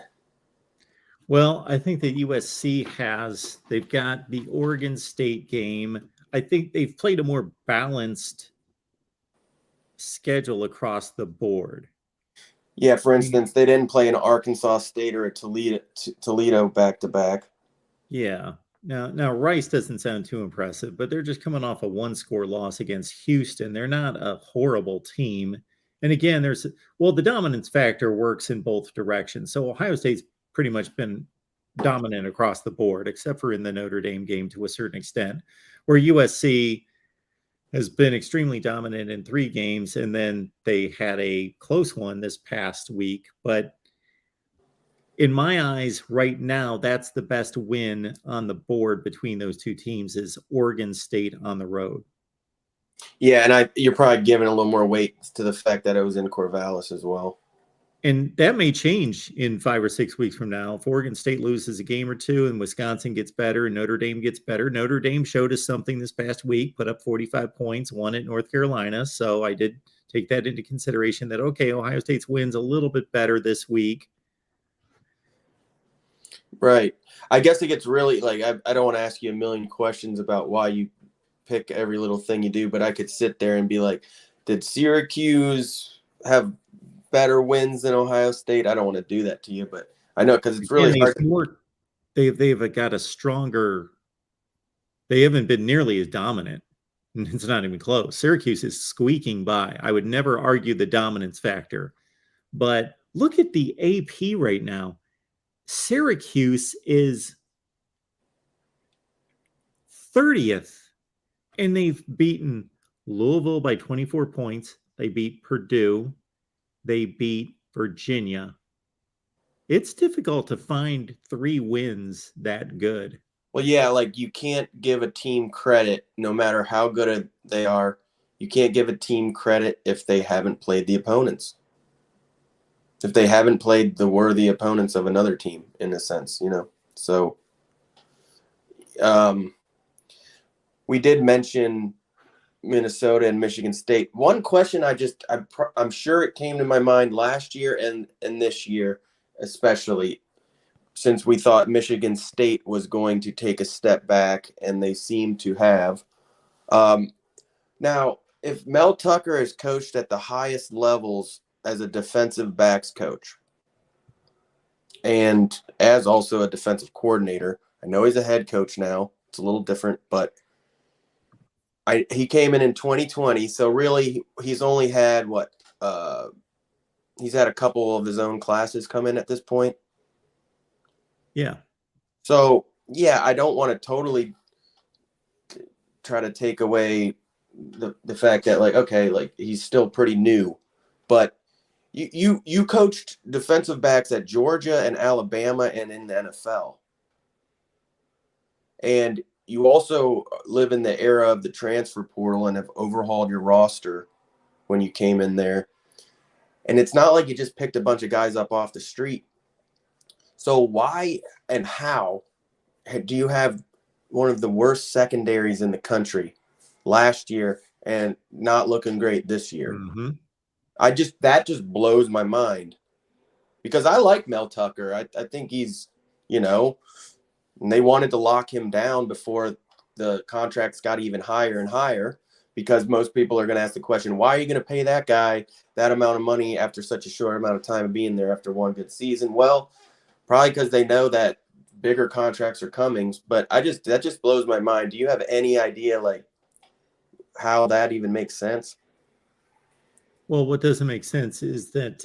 Well, I think that USC they've got the Oregon State game. I think they've played a more balanced schedule across the board. Yeah, for instance, they didn't play an Arkansas State or a Toledo back to back. Yeah. Now Rice doesn't sound too impressive, but they're just coming off a 1-score loss against Houston. They're not a horrible team. And again, the dominance factor works in both directions. So Ohio State's pretty much been dominant across the board, except for in the Notre Dame game to a certain extent, where USC has been extremely dominant in 3 games, and then they had a close one this past week. But in my eyes, right now, that's the best win on the board between those 2 teams is Oregon State on the road. Yeah, and you're probably giving a little more weight to the fact that it was in Corvallis as well. And that may change in 5 or 6 weeks from now. If Oregon State loses a game or 2 and Wisconsin gets better and Notre Dame gets better, Notre Dame showed us something this past week, put up 45 points, won at North Carolina. So I did take that into consideration that, okay, Ohio State's win's a little bit better this week. Right. I guess it gets really, like, I don't want to ask you a million questions about why you pick every little thing you do, but I could sit there and be like, did Syracuse have better wins than Ohio State? I don't want to do that to you, but I know because it's really hard. They've got a stronger. They haven't been nearly as dominant. It's not even close. Syracuse is squeaking by. I would never argue the dominance factor, but look at the AP right now. Syracuse is 30th, and they've beaten Louisville by 24 points. They beat Purdue. They beat Virginia. It's difficult to find 3 wins that good. Well, yeah, like you can't give a team credit no matter how good they are. You can't give a team credit if they haven't played the opponents. If they haven't played the worthy opponents of another team, in a sense, you know. So we did mention Minnesota and Michigan State. One question I'm sure it came to my mind last year and this year, especially since we thought Michigan State was going to take a step back, and they seem to have. Now, if Mel Tucker is coached at the highest levels as a defensive backs coach and as also a defensive coordinator, I know he's a head coach now. It's a little different, but he came in 2020, so really he's only had he's had a couple of his own classes come in at this point. Yeah. So, yeah, I don't want to totally try to take away the fact that, like, okay, like he's still pretty new, but you coached defensive backs at Georgia and Alabama and in the NFL. And you also live in the era of the transfer portal and have overhauled your roster when you came in there. And it's not like you just picked a bunch of guys up off the street. So why and how do you have one of the worst secondaries in the country last year and not looking great this year? Mm-hmm. That just blows my mind, because I like Mel Tucker. I think he's, and they wanted to lock him down before the contracts got even higher and higher, because most people are going to ask the question, why are you going to pay that guy that amount of money after such a short amount of time of being there after one good season? Well, probably because they know that bigger contracts are coming, but that just blows my mind. Do you have any idea, like, how that even makes sense? Well, what doesn't make sense is that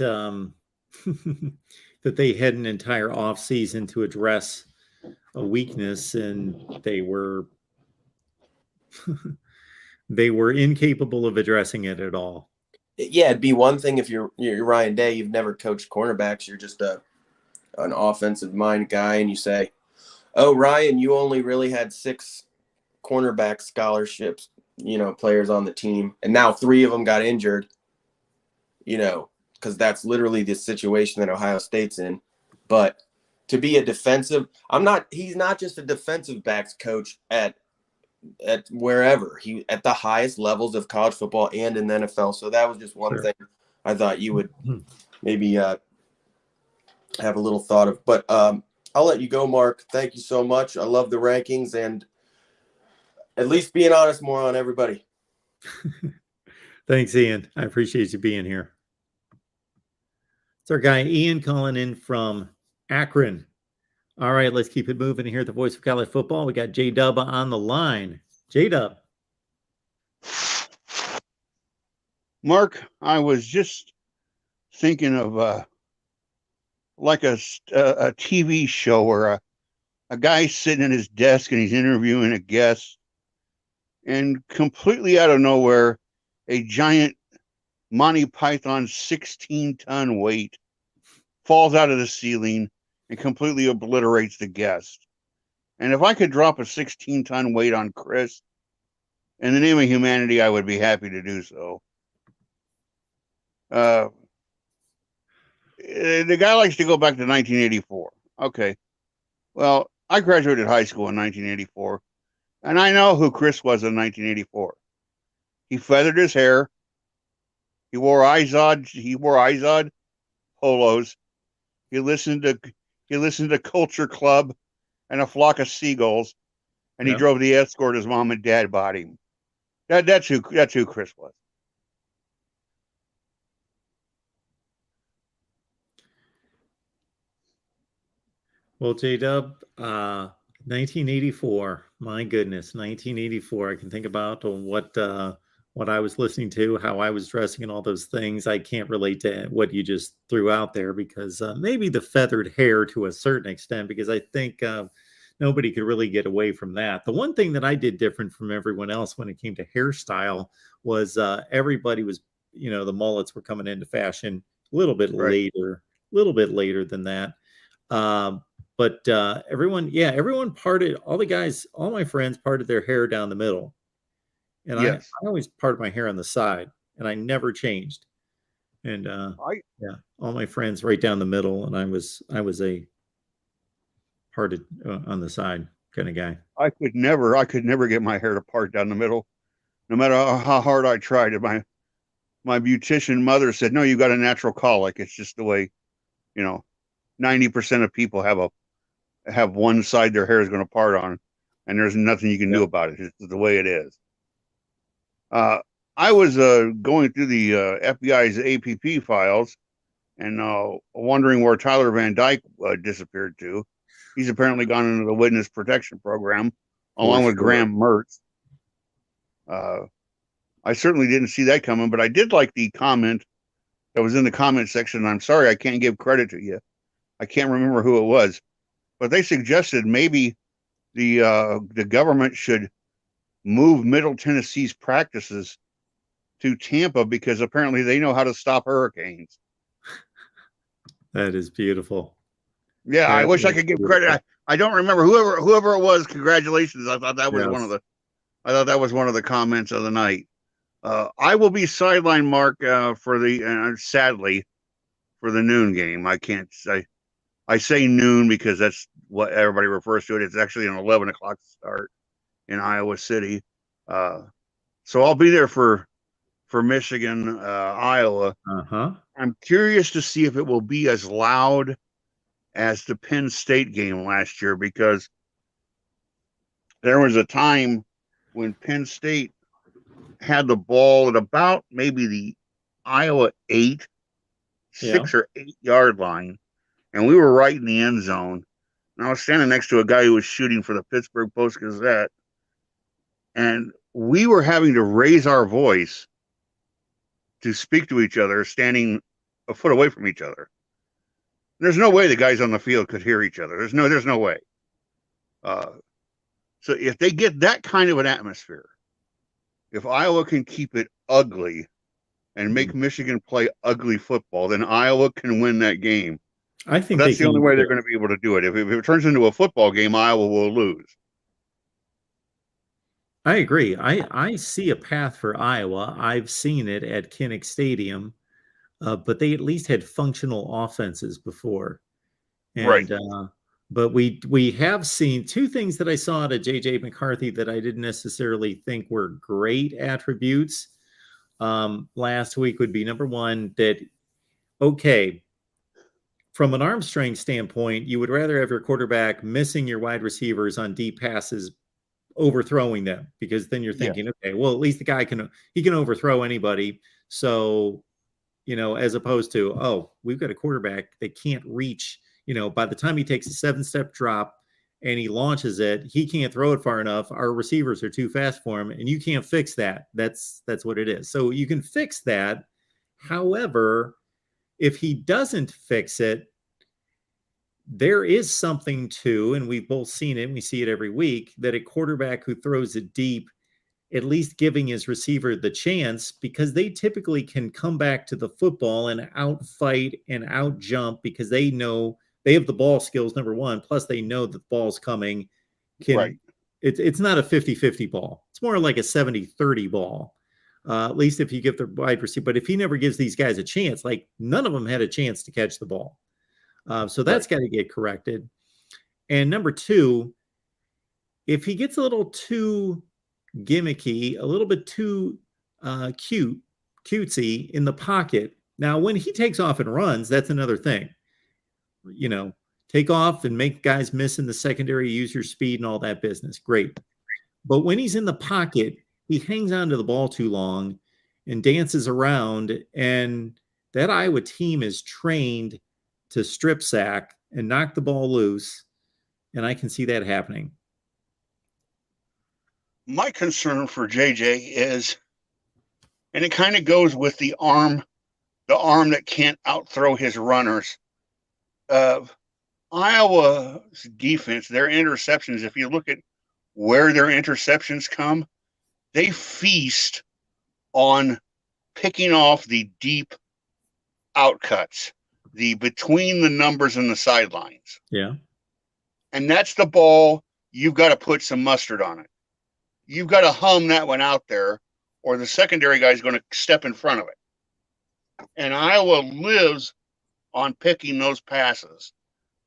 that they had an entire off season to address a weakness, and they were they were incapable of addressing it at all. Yeah, it'd be one thing if you're Ryan Day, you've never coached cornerbacks, you're just an offensive mind guy, and you say, "Oh, Ryan, you only really had 6 cornerback scholarships, players on the team, and now 3 of them got injured." Because that's literally the situation that Ohio State's in. But to be a defensive, he's not just a defensive backs coach at wherever, he at the highest levels of college football and in the NFL. So that was just one Sure. thing I thought you would maybe have a little thought of. But I'll let you go, Mark. Thank you so much. I love the rankings and at least being honest more on everybody. Thanks, Ian. I appreciate you being here. It's our guy Ian calling in from Akron. All right, let's keep it moving here at the Voice of College Football. We got J-Dub on the line. J-Dub. Mark, I was just thinking of like a TV show where a guy's sitting at his desk and he's interviewing a guest, and completely out of nowhere, a giant Monty Python 16-ton weight falls out of the ceiling and completely obliterates the guest. And if I could drop a 16-ton weight on Chris, in the name of humanity, I would be happy to do so. The guy likes to go back to 1984. Okay. Well, I graduated high school in 1984, and I know who Chris was in 1984. He feathered his hair. He wore Izod polos. He listened to Culture Club and A Flock of Seagulls, and he drove the Escort his mom and dad bought him. That's who Chris was. Well, J-Dub, 1984. My goodness, 1984. I can think about what I was listening to, how I was dressing, and all those things. I can't relate to what you just threw out there because maybe the feathered hair to a certain extent, because I think nobody could really get away from that. The one thing that I did different from everyone else when it came to hairstyle was everybody was, the mullets were coming into fashion a little bit later than that. But everyone parted, all the guys, all my friends parted their hair down the middle. And Yes. I always parted my hair on the side, and I never changed. And all my friends right down the middle, and I was a parted on the side kind of guy. I could never get my hair to part down the middle, no matter how hard I tried. My beautician mother said, "No, you got a natural colic. It's just the way, 90% of people have one side their hair is going to part on, and there's nothing you can do about it. It's the way it is." I was going through the FBI's APP files and wondering where Tyler Van Dyke disappeared to. He's apparently gone into the witness protection program along with Graham Mertz. I certainly didn't see that coming, but I did like the comment that was in the comment section. I'm sorry, I can't give credit to you. I can't remember who it was, but they suggested maybe the government should move Middle Tennessee's practices to Tampa because apparently they know how to stop hurricanes. That is beautiful. Yeah, I wish I could give credit. I don't remember whoever it was. Congratulations! I thought that was one of the comments of the night. I will be sidelined, Mark, for the sadly for the noon game. I can't say. I say noon because that's what everybody refers to it. It's actually an 11 o'clock start in Iowa City. So I'll be there for Michigan, Iowa. I'm curious to see if it will be as loud as the Penn State game last year, because there was a time when Penn State had the ball at about maybe the Iowa 6 or 8 yard line, and we were right in the end zone. And I was standing next to a guy who was shooting for the Pittsburgh Post-Gazette, and we were having to raise our voice to speak to each other, standing a foot away from each other. There's no way the guys on the field could hear each other. There's no way. So if they get that kind of an atmosphere, if Iowa can keep it ugly and make Michigan play ugly football, then Iowa can win that game. I think But that's they the only can way do they're it. going to be able to do it. If it turns into a football game, Iowa will lose. I agree. I see a path for Iowa. I've seen it at Kinnick Stadium, but they at least had functional offenses before. Right. And but we have seen two things that I saw at JJ McCarthy that I didn't necessarily think were great attributes. Last week would be number one, that okay, from an arm strength standpoint, you would rather have your quarterback missing your wide receivers on deep passes, overthrowing them, because then you're thinking, okay, well, at least the guy can overthrow anybody. So, as opposed to, oh, we've got a quarterback that can't reach, by the time he takes a 7-step drop and he launches it, he can't throw it far enough. Our receivers are too fast for him, and you can't fix that. That's what it is. So you can fix that. However, if he doesn't fix it, there is something to, and we've both seen it, and we see it every week, that a quarterback who throws it deep, at least giving his receiver the chance, because they typically can come back to the football and outfight and out jump, because they know they have the ball skills, number one, plus they know that the ball's coming. Right. It's not a 50-50 ball. It's more like a 70-30 ball. At least if you give the wide receiver. But if he never gives these guys a chance, like none of them had a chance to catch the ball. So that's got to get corrected. And number two, if he gets a little too gimmicky, a little bit too cutesy in the pocket. Now, when he takes off and runs, that's another thing. Take off and make guys miss in the secondary, use your speed and all that business. Great. But when he's in the pocket, he hangs on to the ball too long and dances around. And that Iowa team is trained to strip sack and knock the ball loose. And I can see that happening. My concern for JJ is, and it kind of goes with the arm that can't outthrow his runners. Iowa's defense, their interceptions, if you look at where their interceptions come, they feast on picking off the deep outcuts, the between the numbers and the sidelines. Yeah. And that's the ball you've got to put some mustard on it. You've got to hum that one out there, or the secondary guy is going to step in front of it. And Iowa lives on picking those passes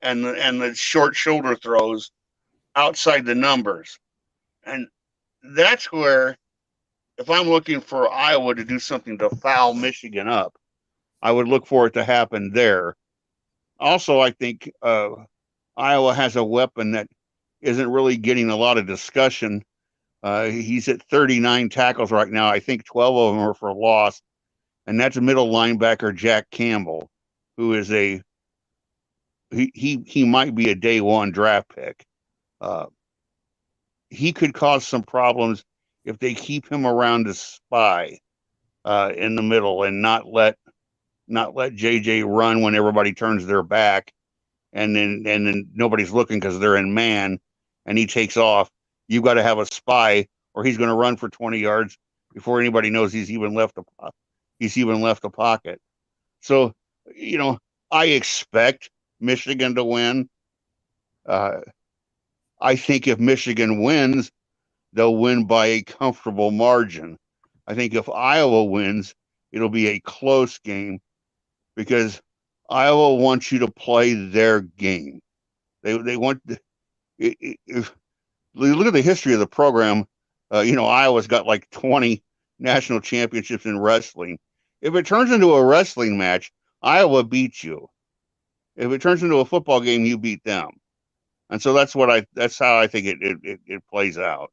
and the short shoulder throws outside the numbers. And that's where, if I'm looking for Iowa to do something to foul Michigan up, I would look for it to happen there. Also, I think Iowa has a weapon that isn't really getting a lot of discussion. He's at 39 tackles right now. I think 12 of them are for loss. And that's a middle linebacker, Jack Campbell, who is he might be a day one draft pick. He could cause some problems if they keep him around to spy in the middle and not let JJ run when everybody turns their back, and then nobody's looking because they're in man, and he takes off. You've got to have a spy, or he's going to run for 20 yards before anybody knows he's even left a pocket. So, I expect Michigan to win. I think if Michigan wins, they'll win by a comfortable margin. I think if Iowa wins, it'll be a close game, because Iowa wants you to play their game. They want if you look at the history of the program, Iowa's got like 20 national championships in wrestling. If it turns into a wrestling match, Iowa beats you. If it turns into a football game, you beat them. And so that's how I think it plays out.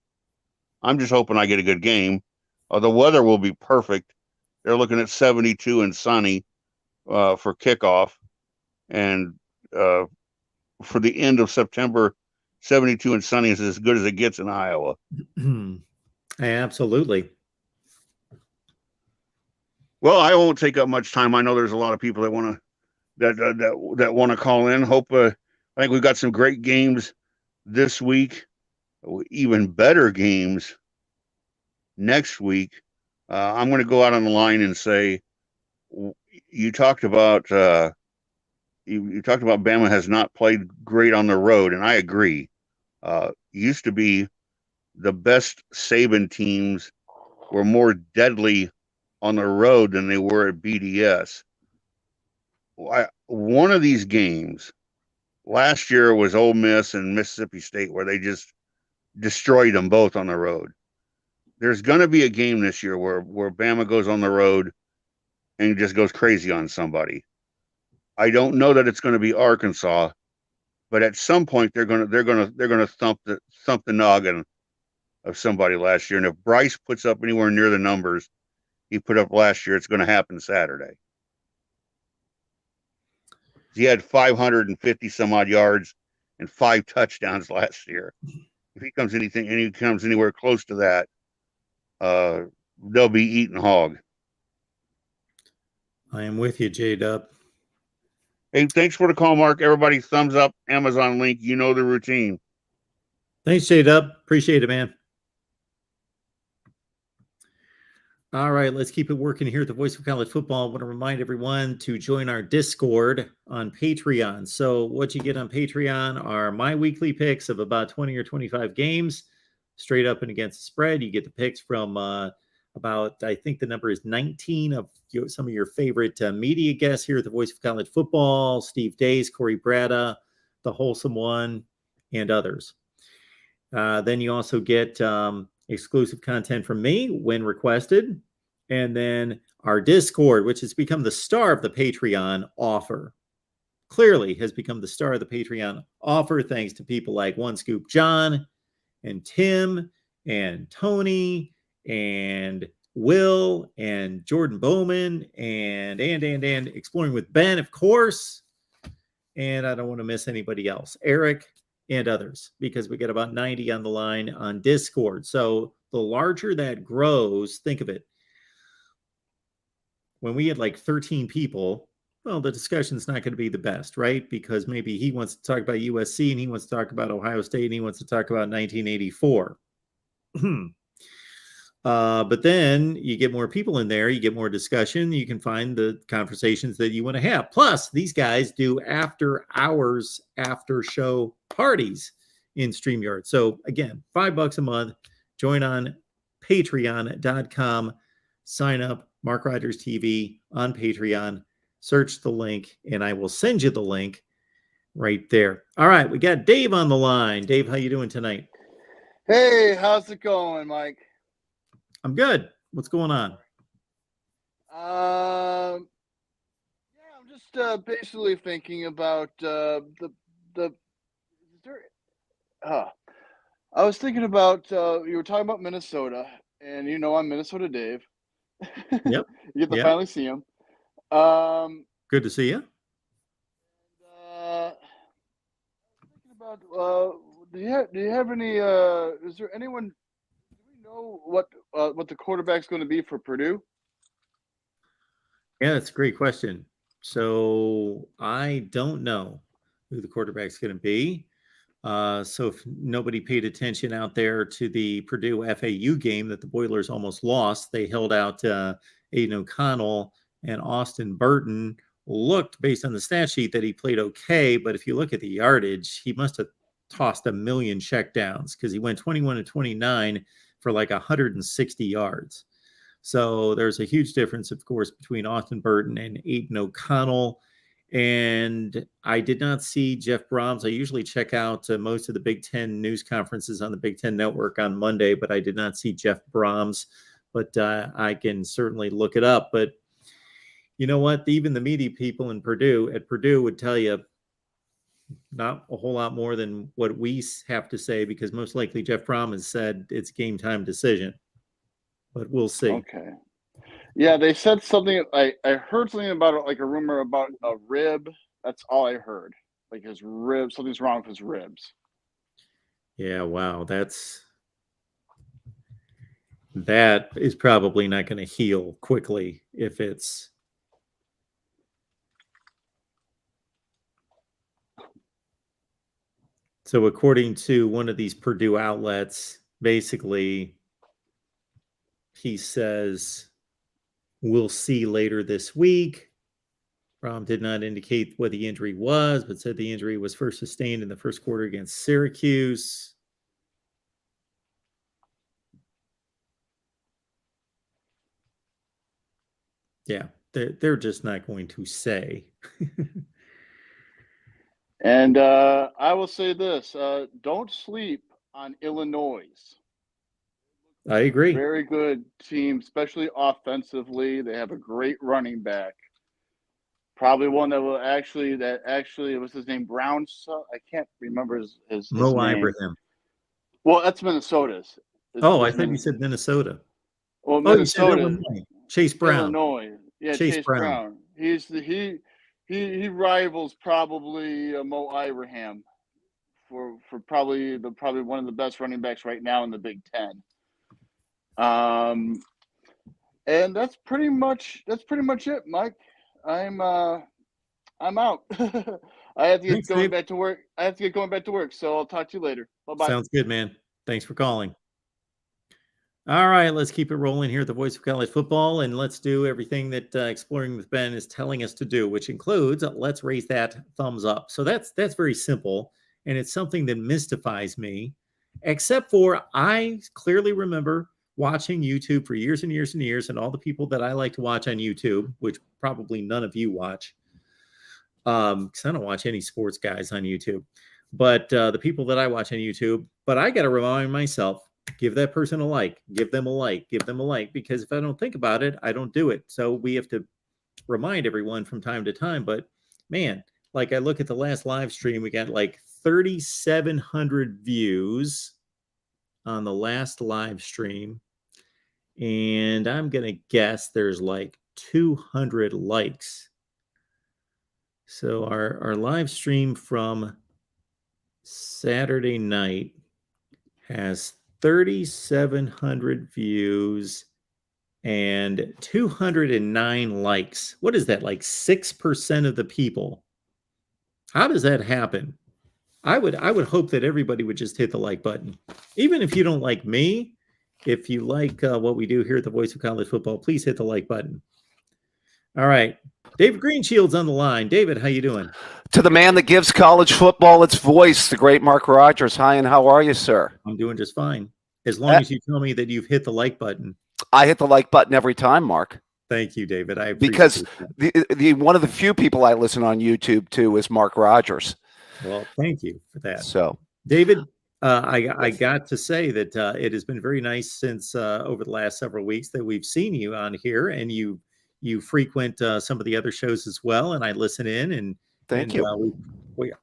I'm just hoping I get a good game. The weather will be perfect. They're looking at 72 and sunny for kickoff, and for the end of September, 72 and sunny is as good as it gets in Iowa. Absolutely. Well, I won't take up much time. I know there's a lot of people that want to call in. I think we've got some great games this week, even better games next week. I'm going to go out on the line and say you talked about you talked about Bama has not played great on the road, and I agree. Used to be the best Saban teams were more deadly on the road than they were at BDS. One of these games last year was Ole Miss and Mississippi State, where they just destroyed them both on the road. There's going to be a game this year where Bama goes on the road and just goes crazy on somebody. I don't know that it's going to be Arkansas, but at some point they're going to thump the noggin of somebody last year. And if Bryce puts up anywhere near the numbers he put up last year, it's going to happen Saturday. He had 550 some odd yards and 5 touchdowns last year. If he comes anywhere close to that, they'll be eating hog. I am with you, J-Dub. Hey, thanks for the call, Mark. Everybody, thumbs up, Amazon link. You know the routine. Thanks, J-Dub. Appreciate it, man. All right, let's keep it working here at the Voice of College Football. I want to remind everyone to join our Discord on Patreon. So what you get on Patreon are my weekly picks of about 20 or 25 games, straight up and against the spread. You get the picks from about, I think the number is 19 of some of your favorite media guests here at the Voice of College Football, Steve Days, Corey Brada, The Wholesome One, and others. Then you also get exclusive content from me when requested. And then our Discord, which has become the star of the Patreon offer, clearly has become the star of the Patreon offer, thanks to people like One Scoop John and Tim and Tony and Will and Jordan Bowman and Exploring with Ben, of course. And I don't want to miss anybody else, Eric and others, because we get about 90 on the line on Discord. So the larger that grows, think of it. When we had like 13 people, well, the discussion's not going to be the best, right? Because maybe he wants to talk about USC and he wants to talk about Ohio State and he wants to talk about 1984. But then you get more people in there, you get more discussion, you can find the conversations that you want to have. Plus, these guys do after hours, after show parties in StreamYard. So again, $5 a month, join on patreon.com, sign up, MarkRogersTV on Patreon, search the link, and I will send you the link right there. All right, we got Dave on the line. Dave, how you doing tonight? Hey, how's it going, Mike? I'm good. What's going on? Yeah, I'm just basically thinking about I was thinking about you were talking about Minnesota, and you know I'm Minnesota Dave. Yep. You get to Yep. finally see him. Good to see you. I was thinking about do you have any is there anyone, do we know what the quarterback's going to be for Purdue? Yeah, that's a great question. So I don't know who the quarterback's going to be. So if nobody paid attention out there to the Purdue FAU game that the Boilers almost lost, they held out Aiden O'Connell, and Austin Burton looked, based on the stat sheet, that he played okay. But if you look at the yardage, he must have tossed a million checkdowns because he went 21 to 29 for like 160 yards. So there's a huge difference, of course, between Austin Burton and Aiden O'Connell. And I did not see Jeff Brahms. I usually check out most of the Big Ten news conferences on the Big Ten Network on Monday, but I did not see Jeff Brahms. But I can certainly look it up. But you know what? Even the media people at Purdue would tell you not a whole lot more than what we have to say, because most likely Jeff Brahms has said it's game time decision. But we'll see. Okay. Yeah, they said something. I heard something about it, like a rumor about a rib. That's all I heard. Like his ribs, something's wrong with his ribs. Yeah, wow. That is probably not going to heal quickly if it's. So according to one of these Purdue outlets, basically he says we'll see later this week. Rom did not indicate what the injury was, but said the injury was first sustained in the first quarter against Syracuse. Yeah, they're just not going to say. And I will say this: don't sleep on Illinois. I agree. Very good team, especially offensively. They have a great running back. Probably one that will actually what's his name? Brown. I can't remember his Mo name. Ibrahim. Well, that's Minnesota's. Oh, I thought you said Minnesota. Well, Oh, you said Minnesota. Illinois. Chase Brown. Illinois. Yeah, Chase Brown. He rivals probably Mo Ibrahim for probably one of the best running backs right now in the Big Ten. And that's pretty much it, Mike. I'm out. I have to get going back to work. So I'll talk to you later. Bye-bye. Sounds good, man. Thanks for calling. All right, let's keep it rolling here at the Voice of College Football, and let's do everything that Exploring with Ben is telling us to do, which includes let's raise that thumbs up. So that's very simple, and it's something that mystifies me, except for I clearly remember watching YouTube for years and years and years, and all the people that I like to watch on YouTube, which probably none of you watch, because I don't watch any sports guys on YouTube, but the people that I watch on YouTube, but I got to remind myself, give that person a like, give them a like, because if I don't think about it, I don't do it. So we have to remind everyone from time to time. But man, like I look at the last live stream, we got like 3,700 views on the last live stream. And I'm going to guess there's like 200 likes. So our live stream from Saturday night has 3,700 views and 209 likes. What is that? Like 6% of the people. How does that happen? I would hope that everybody would just hit the like button. Even if you don't like me, if you like what we do here at the Voice of College Football, please hit the like button. All right. David Greenshield's on the line. David, how you doing? To the man that gives college football its voice, the great Mark Rogers. Hi, and how are you, sir? I'm doing just fine. As long as you tell me that you've hit the like button. I hit the like button every time, Mark. Thank you, David. I because the one of the few people I listen on YouTube to is Mark Rogers. Well, thank you for that. So, David, I got to say that it has been very nice since over the last several weeks that we've seen you on here, and you frequent some of the other shows as well, and I listen in. And thank you.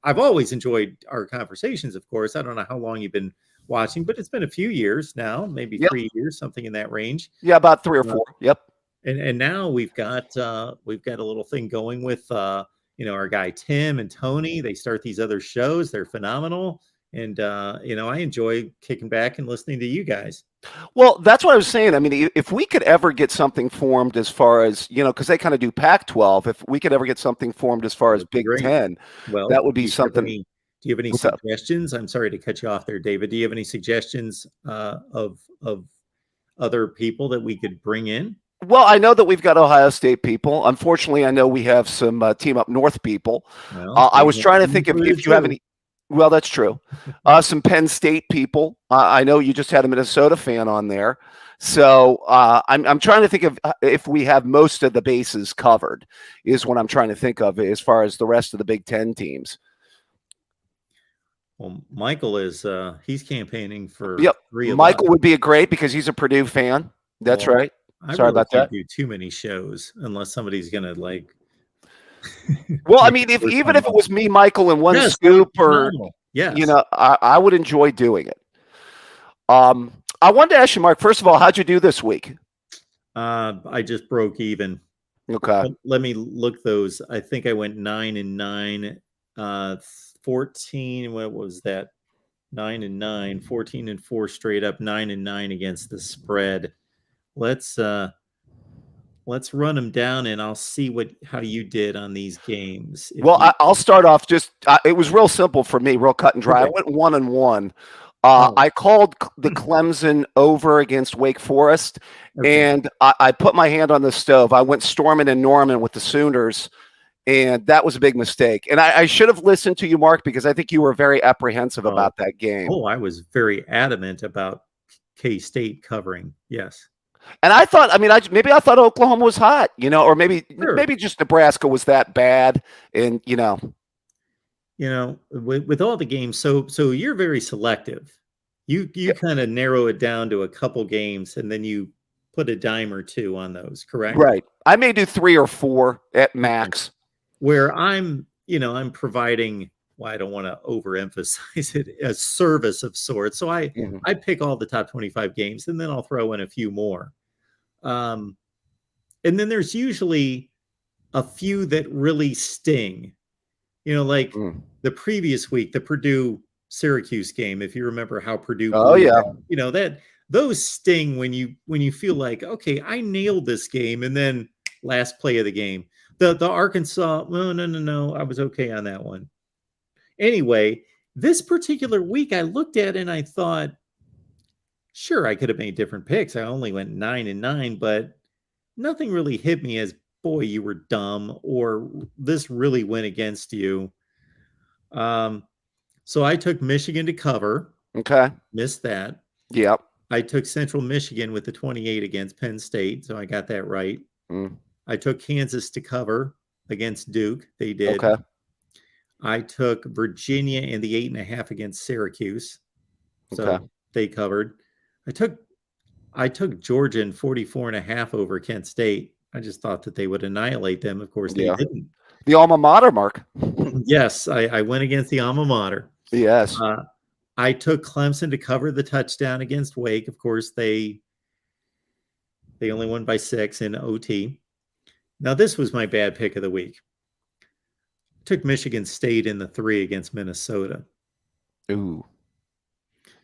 I've always enjoyed our conversations. Of course, I don't know how long you've been watching, but it's been a few years now, maybe 3 years, something in that range. Yeah, about 3 or 4. Yep. And now we've got a little thing going with our guy Tim and Tony. They start these other shows. They're phenomenal. And I enjoy kicking back and listening to you guys. Well, that's what I was saying. I mean, if we could ever get something formed as far as, because they kind of do Pac-12, if we could ever get something formed as far as Big Ten, well, that would be something. Do you have any suggestions? I'm sorry to cut you off there, David. Do you have any suggestions of other people that we could bring in? Well, I know that we've got Ohio State people. Unfortunately, I know we have some Team Up North people. Well, I was trying to think if you have any. Well, that's true. Some Penn State people. I know you just had a Minnesota fan on there. So I'm trying to think of if we have most of the bases covered is what I'm trying to think of as far as the rest of the Big Ten teams. Well, Michael is he's campaigning for 3 of Michael us. would be a great because he's a Purdue fan. That's right. Sorry about that. Do too many shows unless somebody's gonna like. Well, I mean, even if it was me, Michael, and one scoop, or I would enjoy doing it. I wanted to ask you, Mark. First of all, how'd you do this week? I just broke even. Okay. Let me look those. I think I went 9-9, 14. What was that? 9-9, 14-4 straight up, 9-9 against the spread. Let's run them down, and I'll see how you did on these games. Well, I'll start off. It was real simple for me, real cut and dry. Okay. I went 1-1. I called the Clemson over against Wake Forest, and I put my hand on the stove. I went storming and Norman with the Sooners, and that was a big mistake. And I should have listened to you, Mark, because I think you were very apprehensive about that game. Oh, I was very adamant about K-State covering. Yes. And I thought, I mean, maybe I thought Oklahoma was hot, or maybe just Nebraska was that bad. And, with all the games, so you're very selective. You kind of narrow it down to a couple games, and then you put a dime or two on those, correct? Right. I may do 3 or 4 at max. Where I'm providing, well, I don't want to overemphasize it, a service of sorts. So I pick all the top 25 games, and then I'll throw in a few more. And then there's usually a few that really sting. Like the previous week, the Purdue-Syracuse game, if you remember how Purdue that those sting when you feel like, okay, I nailed this game, and then last play of the game. The Arkansas, no, I was okay on that one. Anyway, this particular week I looked at it and I thought, sure, I could have made different picks. I only went 9-9, but nothing really hit me as, boy, you were dumb, or this really went against you. So I took Michigan to cover. Okay. Missed that. Yep. I took Central Michigan with the 28 against Penn State, so I got that right. I took Kansas to cover against Duke. They did. Okay. I took Virginia and the 8.5 against Syracuse. So they covered. I took Georgia in 44.5 over Kent State. I just thought that they would annihilate them. Of course, they didn't. The alma mater, Mark. Yes, I went against the alma mater. Yes. I took Clemson to cover the touchdown against Wake. Of course, they only won by 6 in OT. Now, this was my bad pick of the week. I took Michigan State in the 3 against Minnesota. Ooh.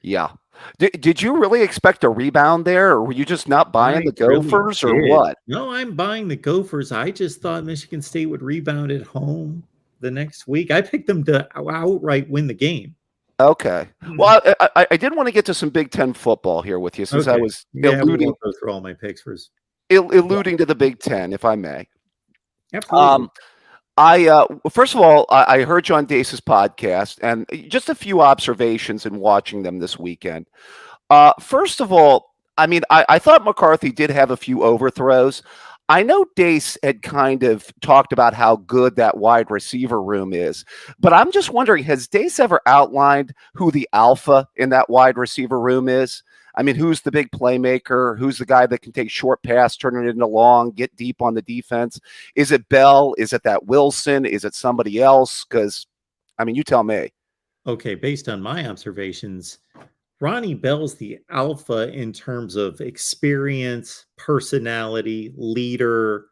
Yeah. Did you really expect a rebound there, or were you just not buying the Gophers, or what? No, I'm buying the Gophers. I just thought Michigan State would rebound at home the next week. I picked them to outright win the game. Okay. Well, I did want to get to some Big Ten football here with you, since I was alluding go through all my picks first. Alluding to the Big Ten, if I may. Absolutely. First of all, I heard John Dace's podcast, and just a few observations in watching them this weekend. First of all, I mean, I thought McCarthy did have a few overthrows. I know Dace had kind of talked about how good that wide receiver room is, but I'm just wondering, has Dace ever outlined who the alpha in that wide receiver room is? I mean, who's the big playmaker? Who's the guy that can take short pass, turn it into long, get deep on the defense? Is it Bell? Is it that Wilson? Is it somebody else? Because, I mean, you tell me. Okay, based on my observations, Ronnie Bell's the alpha in terms of experience, personality, leader.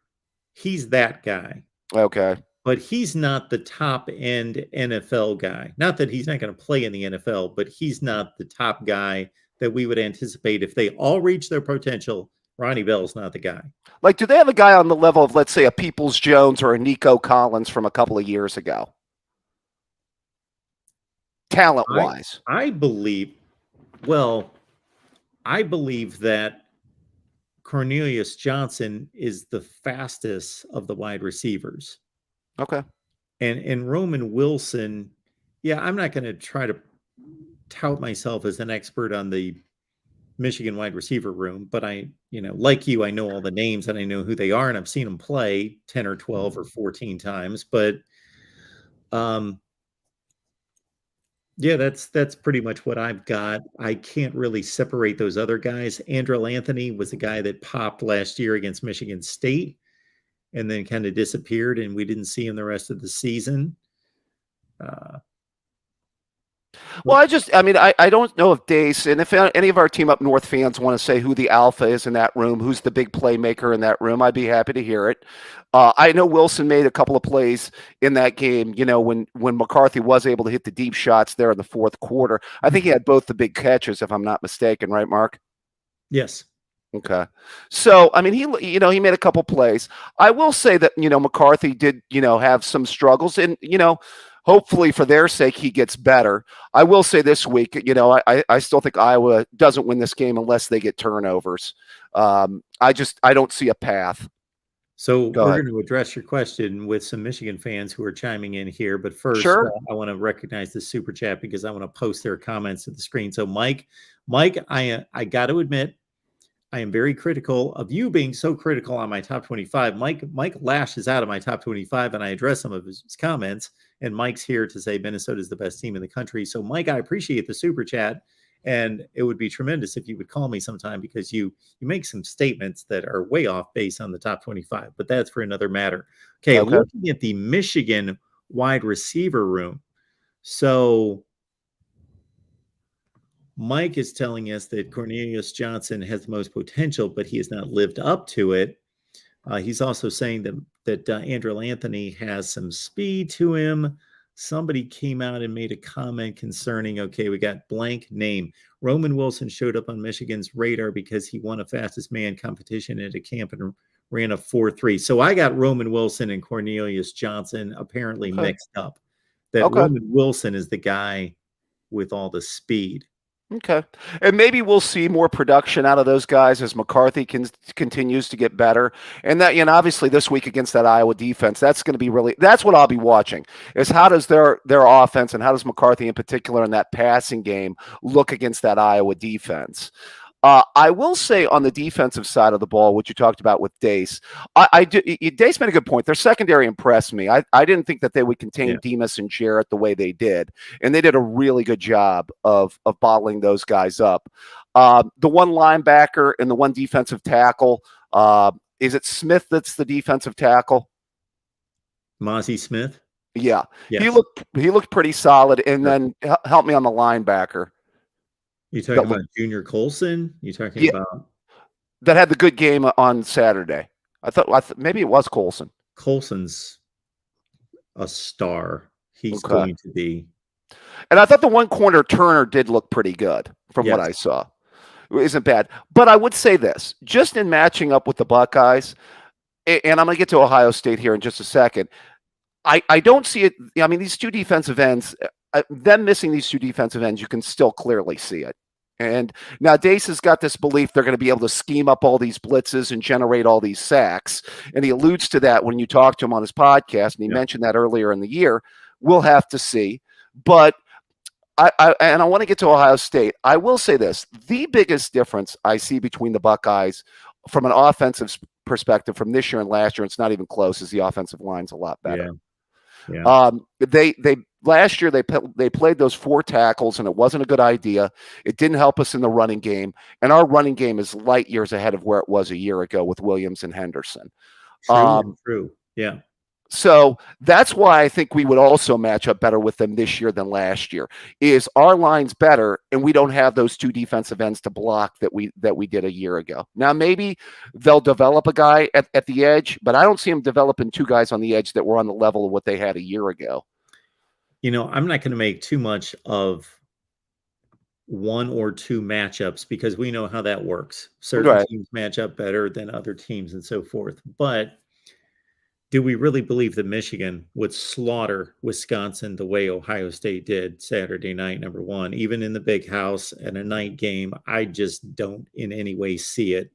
He's that guy. Okay. But he's not the top end NFL guy. Not that he's not going to play in the NFL, but he's not the top guy that we would anticipate. If they all reach their potential, Ronnie Bell's not the guy. Like, do they have a guy on the level of, let's say, a Peoples Jones or a Nico Collins from a couple of years ago? Talent-wise. I believe that Cornelius Johnson is the fastest of the wide receivers. Okay. And Roman Wilson, I'm not going to try to tout myself as an expert on the Michigan wide receiver room, but like you, I know all the names and I know who they are, and I've seen them play 10 or 12 or 14 times. But that's pretty much what I've got. I can't really separate those other guys. Andrel Anthony was the guy that popped last year against Michigan State and then kind of disappeared, and we didn't see him the rest of the season. Well, I don't know if Dace, and if any of our Team Up North fans want to say who the alpha is in that room, who's the big playmaker in that room, I'd be happy to hear it. I know Wilson made a couple of plays in that game, when McCarthy was able to hit the deep shots there in the fourth quarter. I think he had both the big catches, if I'm not mistaken, right, Mark? Yes. Okay. So, I mean, he made a couple plays. I will say that, McCarthy did, have some struggles, and, hopefully for their sake, he gets better. I will say this week, I still think Iowa doesn't win this game unless they get turnovers. I don't see a path. So we're going to address your question with some Michigan fans who are chiming in here. But first, I want to recognize the super chat because I want to post their comments to the screen. So Mike, I got to admit, I am very critical of you being so critical on my top 25. Mike lashes out of my top 25, and I address some of his comments. And Mike's here to say Minnesota is the best team in the country. So Mike, I appreciate the super chat. And it would be tremendous if you would call me sometime because you make some statements that are way off base on the top 25, but that's for another matter. Okay. Looking at the Michigan wide receiver room. So Mike is telling us that Cornelius Johnson has the most potential, but he has not lived up to it. He's also saying that Andrew Anthony has some speed to him. Somebody came out and made a comment concerning, okay, we got blank name. Roman Wilson showed up on Michigan's radar because he won a fastest man competition at a camp and ran a 4.3. So I got Roman Wilson and Cornelius Johnson apparently mixed up. That Roman Wilson is the guy with all the speed. Okay. And maybe we'll see more production out of those guys as McCarthy continues to get better. And that, obviously this week against that Iowa defense, that's going to be that's what I'll be watching is how does their offense and how does McCarthy in particular in that passing game look against that Iowa defense? I will say on the defensive side of the ball, what you talked about with Dace, Dace made a good point. Their secondary impressed me. I didn't think that they would contain Demas and Jarrett the way they did, and they did a really good job of bottling those guys up. The one linebacker and the one defensive tackle, is it Smith that's the defensive tackle? Mozzie Smith? Yeah. Yes. He looked pretty solid, and then help me on the linebacker. You talking about Junior Colson? You talking about that had the good game on Saturday? I thought maybe it was Colson. Colson's a star. He's going to be. And I thought the one corner Turner did look pretty good from what I saw. It isn't bad. But I would say this, just in matching up with the Buckeyes, and I'm going to get to Ohio State here in just a second. I don't see it. I mean, these two defensive ends, them missing these two defensive ends, you can still clearly see it. And now Dace has got this belief they're going to be able to scheme up all these blitzes and generate all these sacks. And he alludes to that when you talk to him on his podcast. And he mentioned that earlier in the year. We'll have to see. But I want to get to Ohio State. I will say this. The biggest difference I see between the Buckeyes from an offensive perspective from this year and last year, it's not even close, is the offensive line's a lot better. Yeah. They last year they played those 4 tackles and it wasn't a good idea. It didn't help us in the running game, and our running game is light years ahead of where it was a year ago with Williams and Henderson. True. Yeah. So that's why I think we would also match up better with them this year than last year. Is our line's better, and we don't have those 2 defensive ends to block that we did a year ago. Now maybe they'll develop a guy at the edge, but I don't see them developing 2 guys on the edge that were on the level of what they had a year ago. I'm not going to make too much of 1 or 2 matchups because we know how that works. Certain teams match up better than other teams and so forth. But do we really believe that Michigan would slaughter Wisconsin the way Ohio State did Saturday night, number one, even in the big house at a night game? I just don't in any way see it.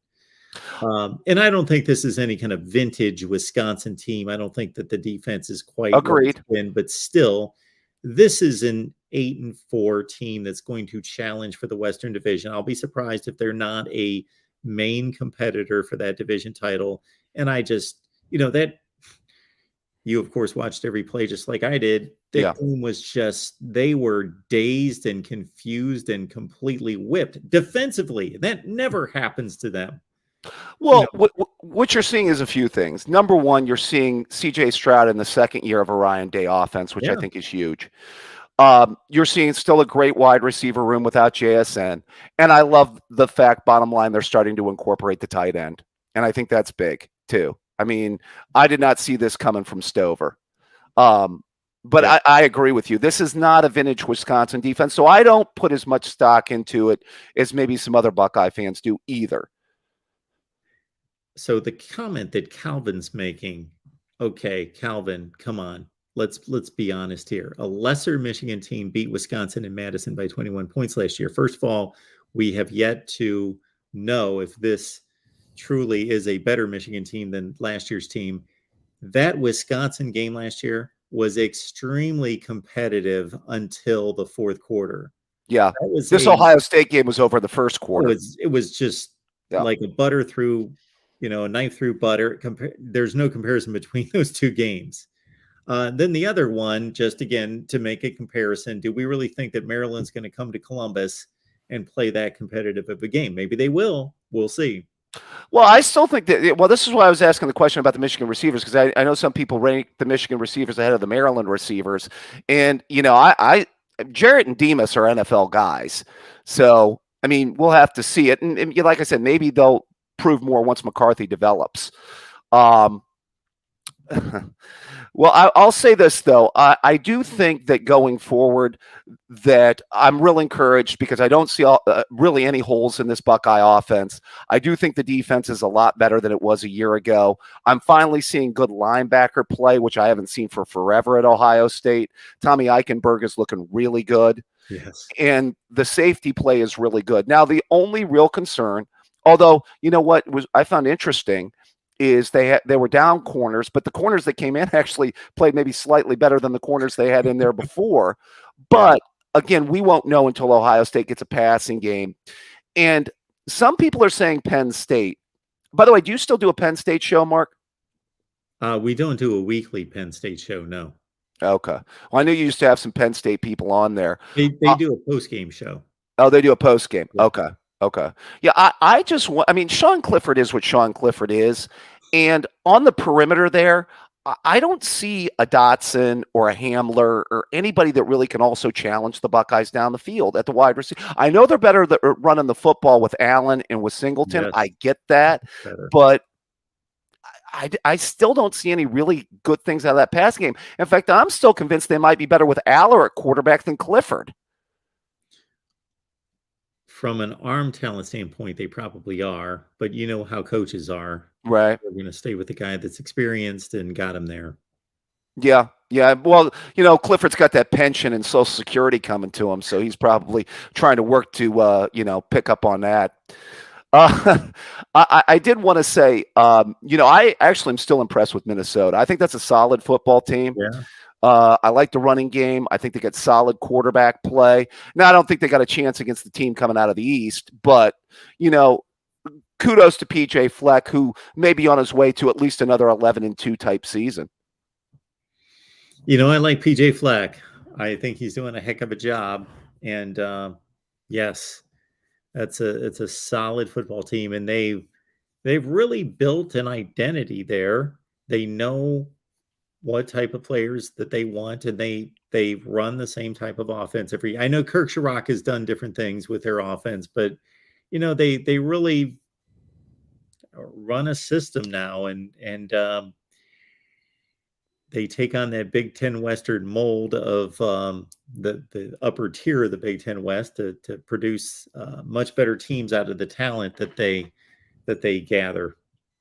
And I don't think this is any kind of vintage Wisconsin team. I don't think that the defense is quite agreed. But still, this is an 8-4 team that's going to challenge for the Western Division. I'll be surprised if they're not a main competitor for that division title. And I just, that you, of course, watched every play just like I did. That team was just, they were dazed and confused and completely whipped defensively. That never happens to them. Well, what you're seeing is a few things. Number one, you're seeing C.J. Stroud in the second year of a Ryan Day offense, which I think is huge. You're seeing still a great wide receiver room without JSN. And I love the fact, bottom line, they're starting to incorporate the tight end. And I think that's big, too. I mean, I did not see this coming from Stover. But I agree with you. This is not a vintage Wisconsin defense, so I don't put as much stock into it as maybe some other Buckeye fans do either. So the comment that Calvin's making, okay, Calvin, come on. let's be honest here. A lesser Michigan team beat Wisconsin and Madison by 21 points last year. First of all, we have yet to know if this truly is a better Michigan team than last year's team. That Wisconsin game last year was extremely competitive until the fourth quarter. Yeah, this Ohio State game was over the first quarter. It was just like a butter through, a knife through butter. There's no comparison between those two games. Then the other one, just again to make a comparison, do we really think that Maryland's going to come to Columbus and play that competitive of a game? Maybe they will. We'll see. Well, I still think that. Well, this is why I was asking the question about the Michigan receivers, because I know some people rank the Michigan receivers ahead of the Maryland receivers, and Jarrett and Demas are NFL guys, so I mean we'll have to see it, and like I said, maybe they'll prove more once McCarthy develops. Well, I'll say this, though. I do think that going forward that I'm real encouraged because I don't see really any holes in this Buckeye offense. I do think the defense is a lot better than it was a year ago. I'm finally seeing good linebacker play, which I haven't seen for forever at Ohio State. Tommy Eichenberg is looking really good. Yes. And the safety play is really good. Now, the only real concern, although, you know what I found interesting, is they were down corners, but the corners that came in actually played maybe slightly better than the corners they had in there before. But again, we won't know until Ohio State gets a passing game. And some people are saying Penn State. By the way, do you still do a Penn State show, Mark? We don't do a weekly Penn State show, no. Okay. Well, I knew you used to have some Penn State people on there. They do a post-game show. Oh, they do a post-game. Yeah. Okay. Yeah, I mean, Sean Clifford is what Sean Clifford is. And on the perimeter there, I don't see a Dotson or a Hamler or anybody that really can also challenge the Buckeyes down the field at the wide receiver. I know they're better running the football with Allen and with Singleton. Yes. I get that. But I still don't see any really good things out of that pass game. In fact, I'm still convinced they might be better with Aller at quarterback than Clifford. From an arm talent standpoint, they probably are, but you know how coaches are. Right. They're going to stay with the guy that's experienced and got him there. Yeah. Well, Clifford's got that pension and Social Security coming to him, so he's probably trying to work to, pick up on that. I did want to say, I actually am still impressed with Minnesota. I think that's a solid football team. Yeah. I like the running game. I think they get solid quarterback play. Now, I don't think they got a chance against the team coming out of the East, but, kudos to PJ Fleck, who may be on his way to at least another 11-2 type season. I like PJ Fleck. I think he's doing a heck of a job. And yes, it's a solid football team. And they've really built an identity there. They know what type of players that they want, and they run the same type of offense I know Kirk Sherrock has done different things with their offense, but they really run a system now, and they take on that Big Ten Western mold of the upper tier of the Big Ten West to produce much better teams out of the talent that they gather.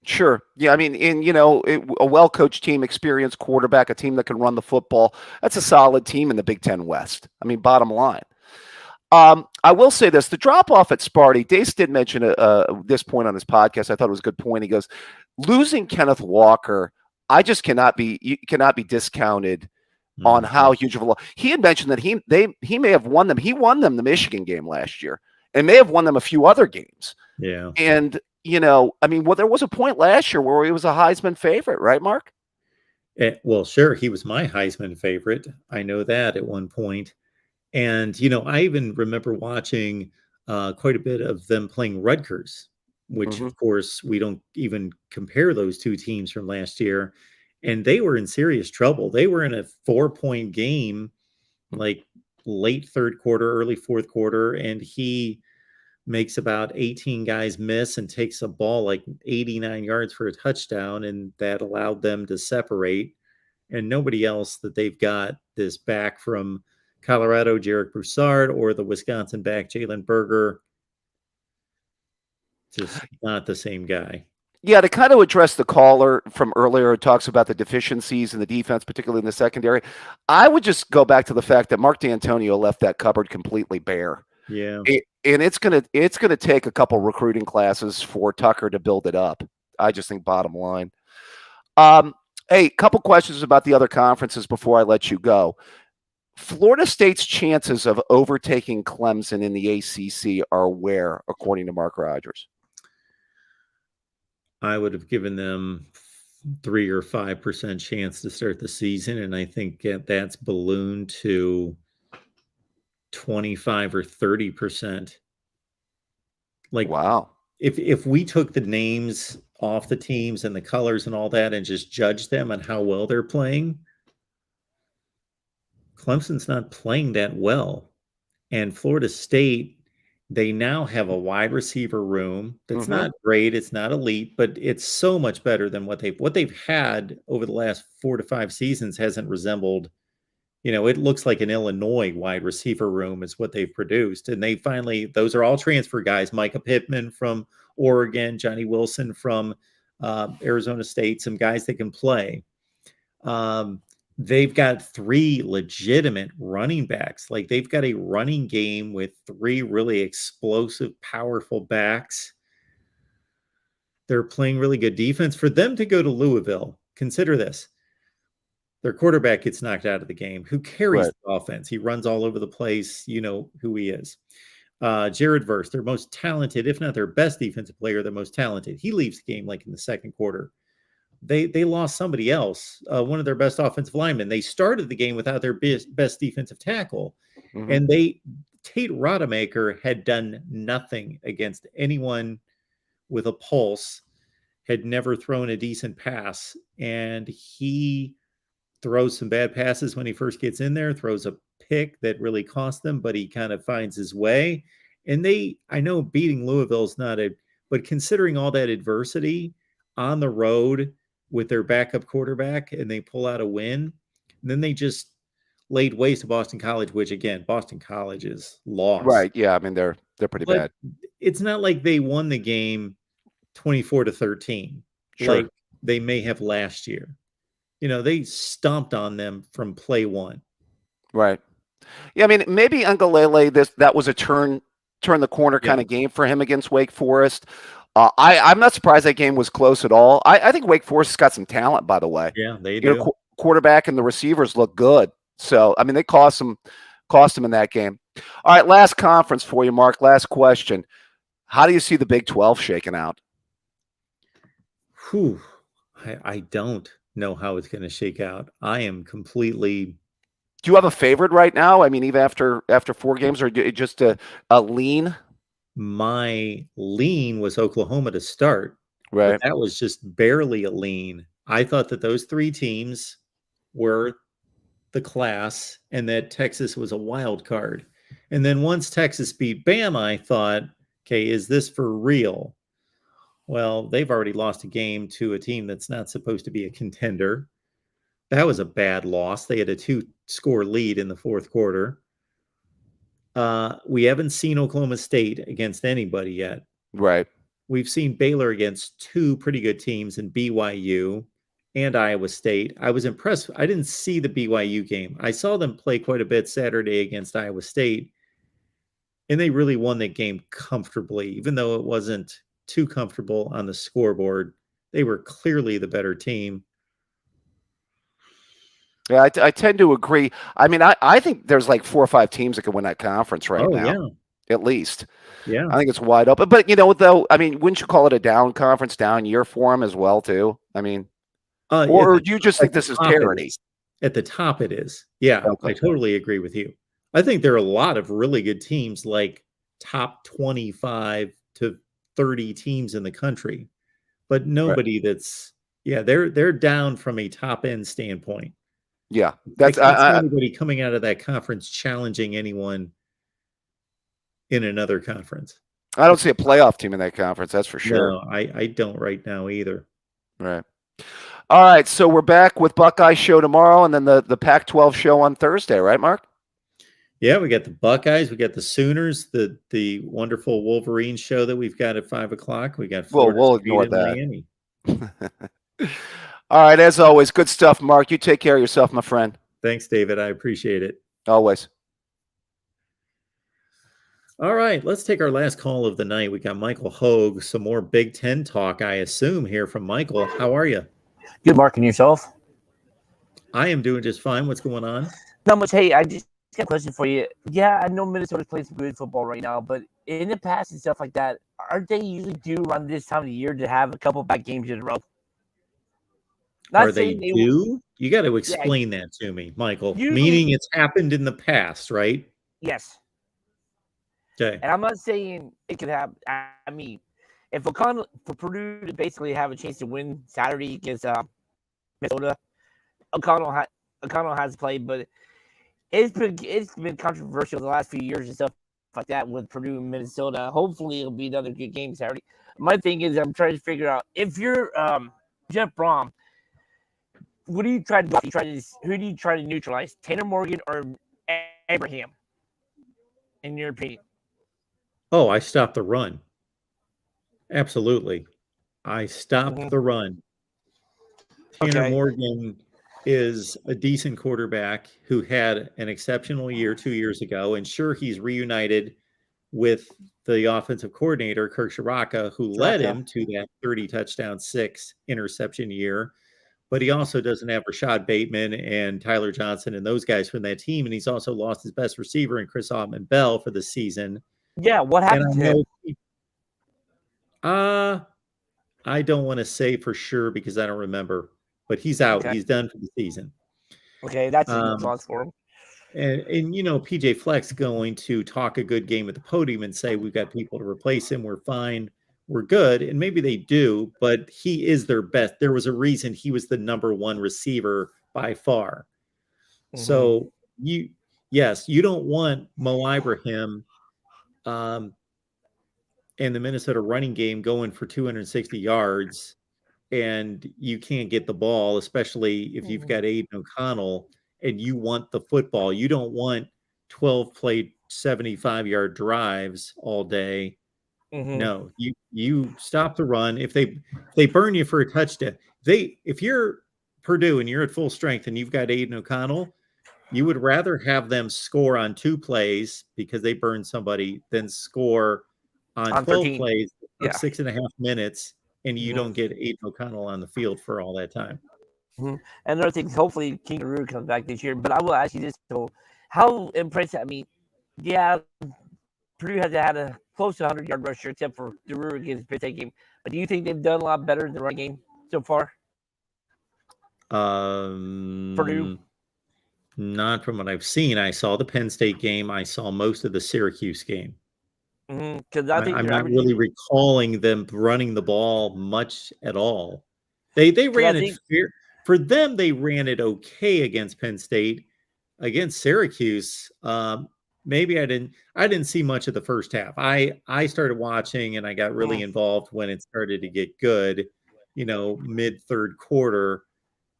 Sure. Yeah. I mean, a well-coached team, experienced quarterback, a team that can run the football. That's a solid team in the Big Ten West. I mean, bottom line. I will say this, the drop-off at Sparty, Dace did mention this point on his podcast. I thought it was a good point. He goes, losing Kenneth Walker, cannot be discounted on how huge of a loss. He had mentioned that he may have won them. He won them the Michigan game last year and may have won them a few other games. Yeah. And there was a point last year where he was a Heisman favorite, right, Mark? Well, sure. He was my Heisman favorite. I know that at one point. And, I even remember watching quite a bit of them playing Rutgers, which, of course, we don't even compare those two teams from last year. And they were in serious trouble. They were in a 4-point game, like late third quarter, early fourth quarter, and he makes about 18 guys miss and takes a ball like 89 yards for a touchdown, and that allowed them to separate. And nobody else that they've got this back from Colorado, Jarek Broussard, or the Wisconsin back, Jalen Berger, just not the same guy. Yeah, to kind of address the caller from earlier who talks about the deficiencies in the defense, particularly in the secondary, I would just go back to the fact that Mark D'Antonio left that cupboard completely bare. Yeah. And it's gonna take a couple recruiting classes for Tucker to build it up. I just think bottom line. Hey, couple questions about the other conferences before I let you go. Florida State's chances of overtaking Clemson in the ACC are where, according to Mark Rogers? I would have given them 3 or 5% chance to start the season, and I think that's ballooned to 25 or 30%. Like, wow. If we took the names off the teams and the colors and all that and just judged them on how well they're playing, Clemson's not playing that well. And Florida State, they now have a wide receiver room that's not great. It's not elite, but it's so much better than what they've had over the last 4 to 5 seasons. Hasn't resembled, it looks like an Illinois wide receiver room is what they've produced. And they finally, those are all transfer guys. Micah Pittman from Oregon, Johnny Wilson from Arizona State, some guys that can play. They've got 3 legitimate running backs. Like, they've got a running game with 3 really explosive, powerful backs. They're playing really good defense. For them to go to Louisville, consider this. Their quarterback gets knocked out of the game. Who carries the offense? He runs all over the place. You know who he is. Jared Verse, their most talented, if not their best defensive player, their most talented. He leaves the game like in the second quarter. They lost somebody else, one of their best offensive linemen. They started the game without their best defensive tackle. And Tate Rodemaker had done nothing against anyone with a pulse, had never thrown a decent pass. And he throws some bad passes when he first gets in there, throws a pick that really cost them, but he kind of finds his way. And I know beating Louisville is but considering all that adversity on the road with their backup quarterback, and they pull out a win, and then they just laid waste to Boston College, which again, Boston College is lost. Right. Yeah. I mean, they're pretty bad. It's not like they won the game 24-13, like they may have last year. They stomped on them from play one. Right. Yeah. I mean, maybe Ungalele, that was a turn the corner kind of game for him against Wake Forest. I'm not surprised that game was close at all. I think Wake Forest's got some talent, by the way. Yeah, they do. Quarterback and the receivers look good. So, I mean, they cost them in that game. All right, last conference for you, Mark. Last question. How do you see the Big 12 shaking out? I don't know how it's going to shake out. I am completely. Do you have a favorite right now? I mean, even after 4 games, or just a lean? My lean was Oklahoma to start. Right. That was just barely a lean. I thought that those 3 teams were the class and that Texas was a wild card. And then once Texas beat Bama, I thought, okay, is this for real? Well, they've already lost a game to a team that's not supposed to be a contender. That was a bad loss. They had a 2-score lead in the fourth quarter. We haven't seen Oklahoma State against anybody yet. Right. We've seen Baylor against 2 pretty good teams in BYU and Iowa State. I was impressed. I didn't see the BYU game. I saw them play quite a bit Saturday against Iowa State, and they really won that game comfortably, even though it wasn't too comfortable on the scoreboard. They were clearly the better team. Yeah, I tend to agree. I mean, I think there's like 4 or 5 teams that can win that conference right now. Yeah. At least. Yeah. I think it's wide open. But, though, I mean, wouldn't you call it a down conference, down year for them as well, too? I mean, or do you just think this is parity? At the top it is. Yeah, okay. I totally agree with you. I think there are a lot of really good teams, like top 25 to 30 teams in the country, but nobody they're down from a top end standpoint. Yeah, that's anybody coming out of that conference challenging anyone in another conference. I don't see a playoff team in that conference. That's for sure. No, I don't right now either. Right. All right. So we're back with Buckeye show tomorrow, and then the Pac-12 show on Thursday, right, Mark? Yeah, we got the Buckeyes, we got the Sooners, the wonderful Wolverines show that we've got at 5:00. We got we'll ignore that. Miami. All right, as always, good stuff, Mark. You take care of yourself, my friend. Thanks, David. I appreciate it. Always. All right, let's take our last call of the night. We got Michael Hogue, some more Big Ten talk, I assume, here from Michael. How are you? Good, Mark, and yourself? I am doing just fine. What's going on? Not much. Hey, I just got a question for you. Yeah, I know Minnesota's playing some good football right now, but in the past and stuff like that, aren't they usually due around this time of the year to have a couple bad games in a row? Are they due? You got to explain that to me, Michael. Usually, meaning it's happened in the past, right? Yes. Okay. And I'm not saying it could happen. I mean, if Akron, for Purdue to basically have a chance to win Saturday against Minnesota, Akron has played, but it's been controversial the last few years and stuff like that with Purdue and Minnesota. Hopefully, it'll be another good game Saturday. My thing is, I'm trying to figure out if you're Jeff Brom, what do you try to do? Who do you try to neutralize, Tanner Morgan or Abraham? In your opinion? Oh, I stopped the run. Absolutely, I stopped the run. Tanner Morgan is a decent quarterback who had an exceptional year 2 years ago, and sure, he's reunited with the offensive coordinator Kirk Shiraka, who led him to that 30 touchdown, 6 interception year. But he also doesn't have Rashad Bateman and Tyler Johnson and those guys from that team, and he's also lost his best receiver in Chris Autman-Bell for the season. Yeah, what happened to him? I don't want to say for sure because I don't remember, but he's out. Okay. He's done for the season. Okay, that's a good loss for him. And you know, PJ Fleck's going to talk a good game at the podium and say, we've got people to replace him. We're fine. We're good. And maybe they do, but he is their best. There was a reason he was the number one receiver by far. So you don't want Mo Ibrahim and the Minnesota running game going for 260 yards and you can't get the ball, especially if you've got Aiden O'Connell and you want the football. You don't want 12 play 75-yard drives all day. No, you stop the run. If they burn you for a touchdown, if you're Purdue and you're at full strength and you've got Aiden O'Connell, you would rather have them score on 2 plays because they burned somebody than score on 12 13 plays for 6.5 minutes and you don't get Aiden O'Connell on the field for all that time. And another thing, hopefully King Roo comes back this year. But I will ask you this: so, how impressive? I mean, yeah, Purdue has had a close to 100-yard rusher, except for the Roo against the Penn State game. But do you think they've done a lot better in the running game so far? Purdue. Not from what I've seen. I saw the Penn State game. I saw most of the Syracuse game. Because I'm not really recalling them running the ball much at all. They ran it for them. They ran it okay against Penn State. Against Syracuse, maybe I didn't see much of the first half. I started watching and I got really involved when it started to get good, mid third quarter,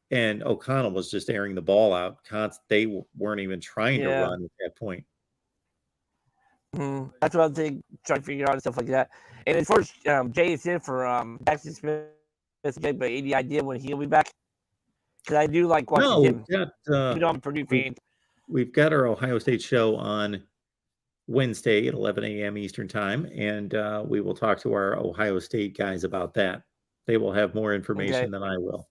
and O'Connell was just airing the ball out. They weren't even trying to run at that point. That's what I'm trying to figure out and stuff like that. And as far as Jay is in for Jackson Smith, but any idea when he'll be back? Because I do like watching him. I'm a Purdue fan. We've got our Ohio State show on Wednesday at 11 a.m. Eastern time, and we will talk to our Ohio State guys about that. They will have more information than I will.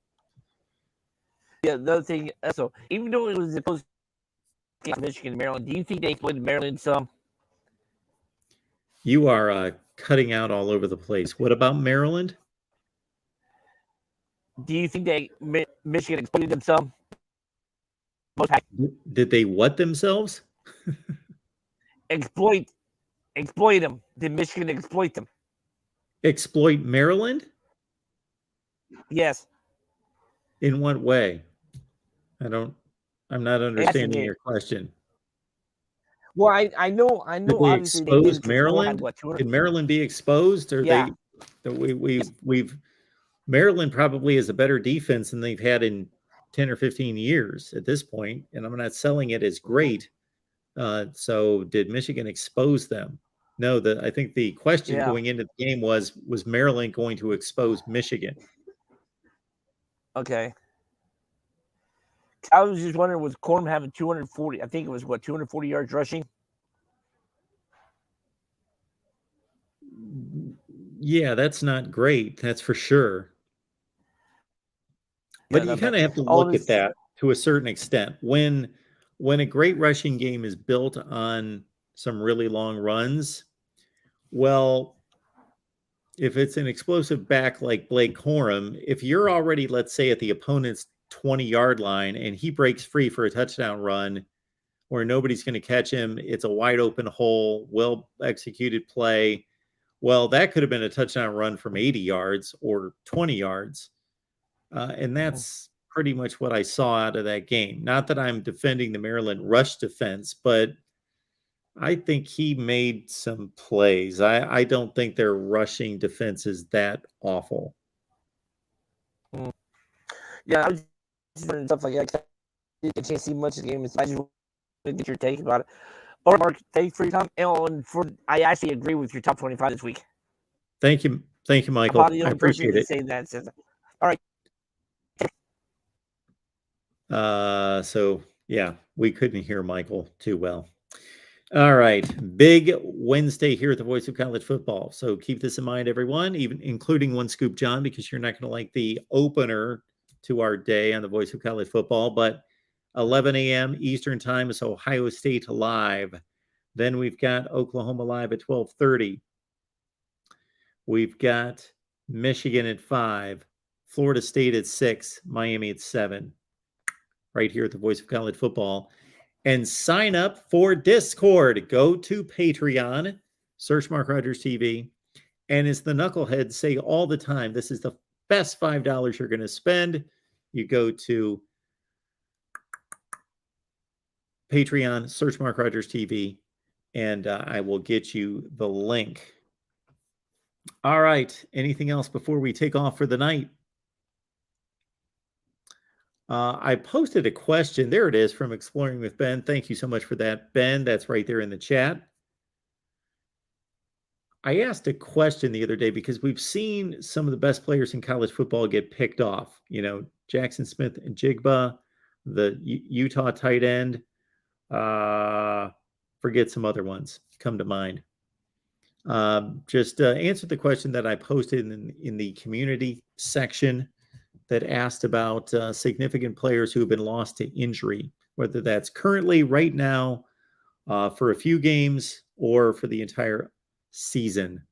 Yeah, another thing. So, even though it was a close game, Michigan and Maryland, do you think they exploited Maryland some? You are cutting out all over the place. What about Maryland? Do you think Michigan exploited them some? Did they what themselves? Exploit them. Did Michigan exploit them? Exploit Maryland? Yes. In what way? I'm not understanding your question. Well, I know. Did they obviously, expose Maryland? Can Maryland be exposed? Or Maryland probably is a better defense than they've had in 10 or 15 years at this point, and I'm not selling it as great. So did Michigan expose them? No, I think the question going into the game was Maryland going to expose Michigan? Okay. I was just wondering, with Corum having 240, I think it was 240 yards rushing? Yeah, that's not great. That's for sure. But you kind of have to look at that to a certain extent. When a great rushing game is built on some really long runs, well, if it's an explosive back like Blake Corum, if you're already, let's say, at the opponent's 20-yard line and he breaks free for a touchdown run where nobody's going to catch him, it's a wide open hole, well executed play. Well, that could have been a touchdown run from 80 yards or 20 yards. And that's pretty much what I saw out of that game. Not that I'm defending the Maryland rush defense, but I think he made some plays. I don't think their rushing defense is that awful. Yeah, I was just wondering stuff like that. I can't see much of the game. I just want to get your take about it. All right, Mark, thanks for your time. And I actually agree with your top 25 this week. Thank you, Michael. I appreciate it. Say that. All right. So yeah, we couldn't hear Michael too well. All right, big Wednesday here at the Voice of College Football. So keep this in mind, everyone, even including One Scoop John, because you're not going to like the opener to our day on the Voice of College Football. But 11 a.m. Eastern Time is Ohio State Live. Then we've got Oklahoma Live at 12:30. We've got Michigan at 5, Florida State at 6, Miami at 7. Right here at the Voice of College Football. And sign up for Discord. Go to Patreon, search MarkRogersTV. And as the knuckleheads say all the time, this is the best $5 you're going to spend. You go to Patreon, search MarkRogersTV, and I will get you the link. All right. Anything else before we take off for the night? I posted a question. There it is from Exploring with Ben. Thank you so much for that, Ben. That's right there in the chat. I asked a question the other day because we've seen some of the best players in college football get picked off. You know, Jackson Smith and Jigba, the Utah tight end. Forget some other ones come to mind. Just answer the question that I posted in the community section that asked about significant players who have been lost to injury, whether that's currently right now for a few games or for the entire season.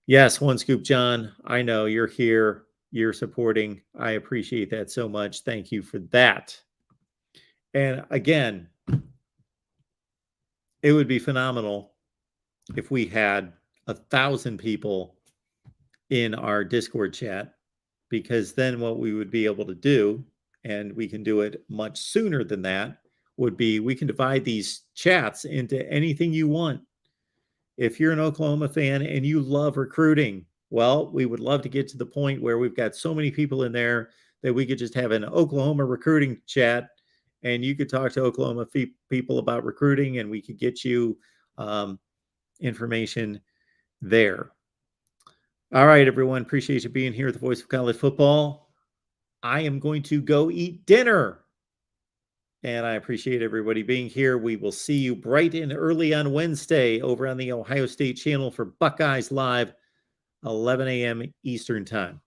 Yes, One Scoop John, I know you're here, you're supporting. I appreciate that so much. Thank you for that. And again, it would be phenomenal if we had 1,000 people in our Discord chat, because then what we would be able to do, and we can do it much sooner than that, would be we can divide these chats into anything you want. If you're an Oklahoma fan and you love recruiting, well, we would love to get to the point where we've got so many people in there that we could just have an Oklahoma recruiting chat, and you could talk to Oklahoma people about recruiting, and we could get you information there. All right, everyone. Appreciate you being here at the Voice of College Football. I am going to go eat dinner. And I appreciate everybody being here. We will see you bright and early on Wednesday over on the Ohio State channel for Buckeyes Live, 11 a.m. Eastern Time.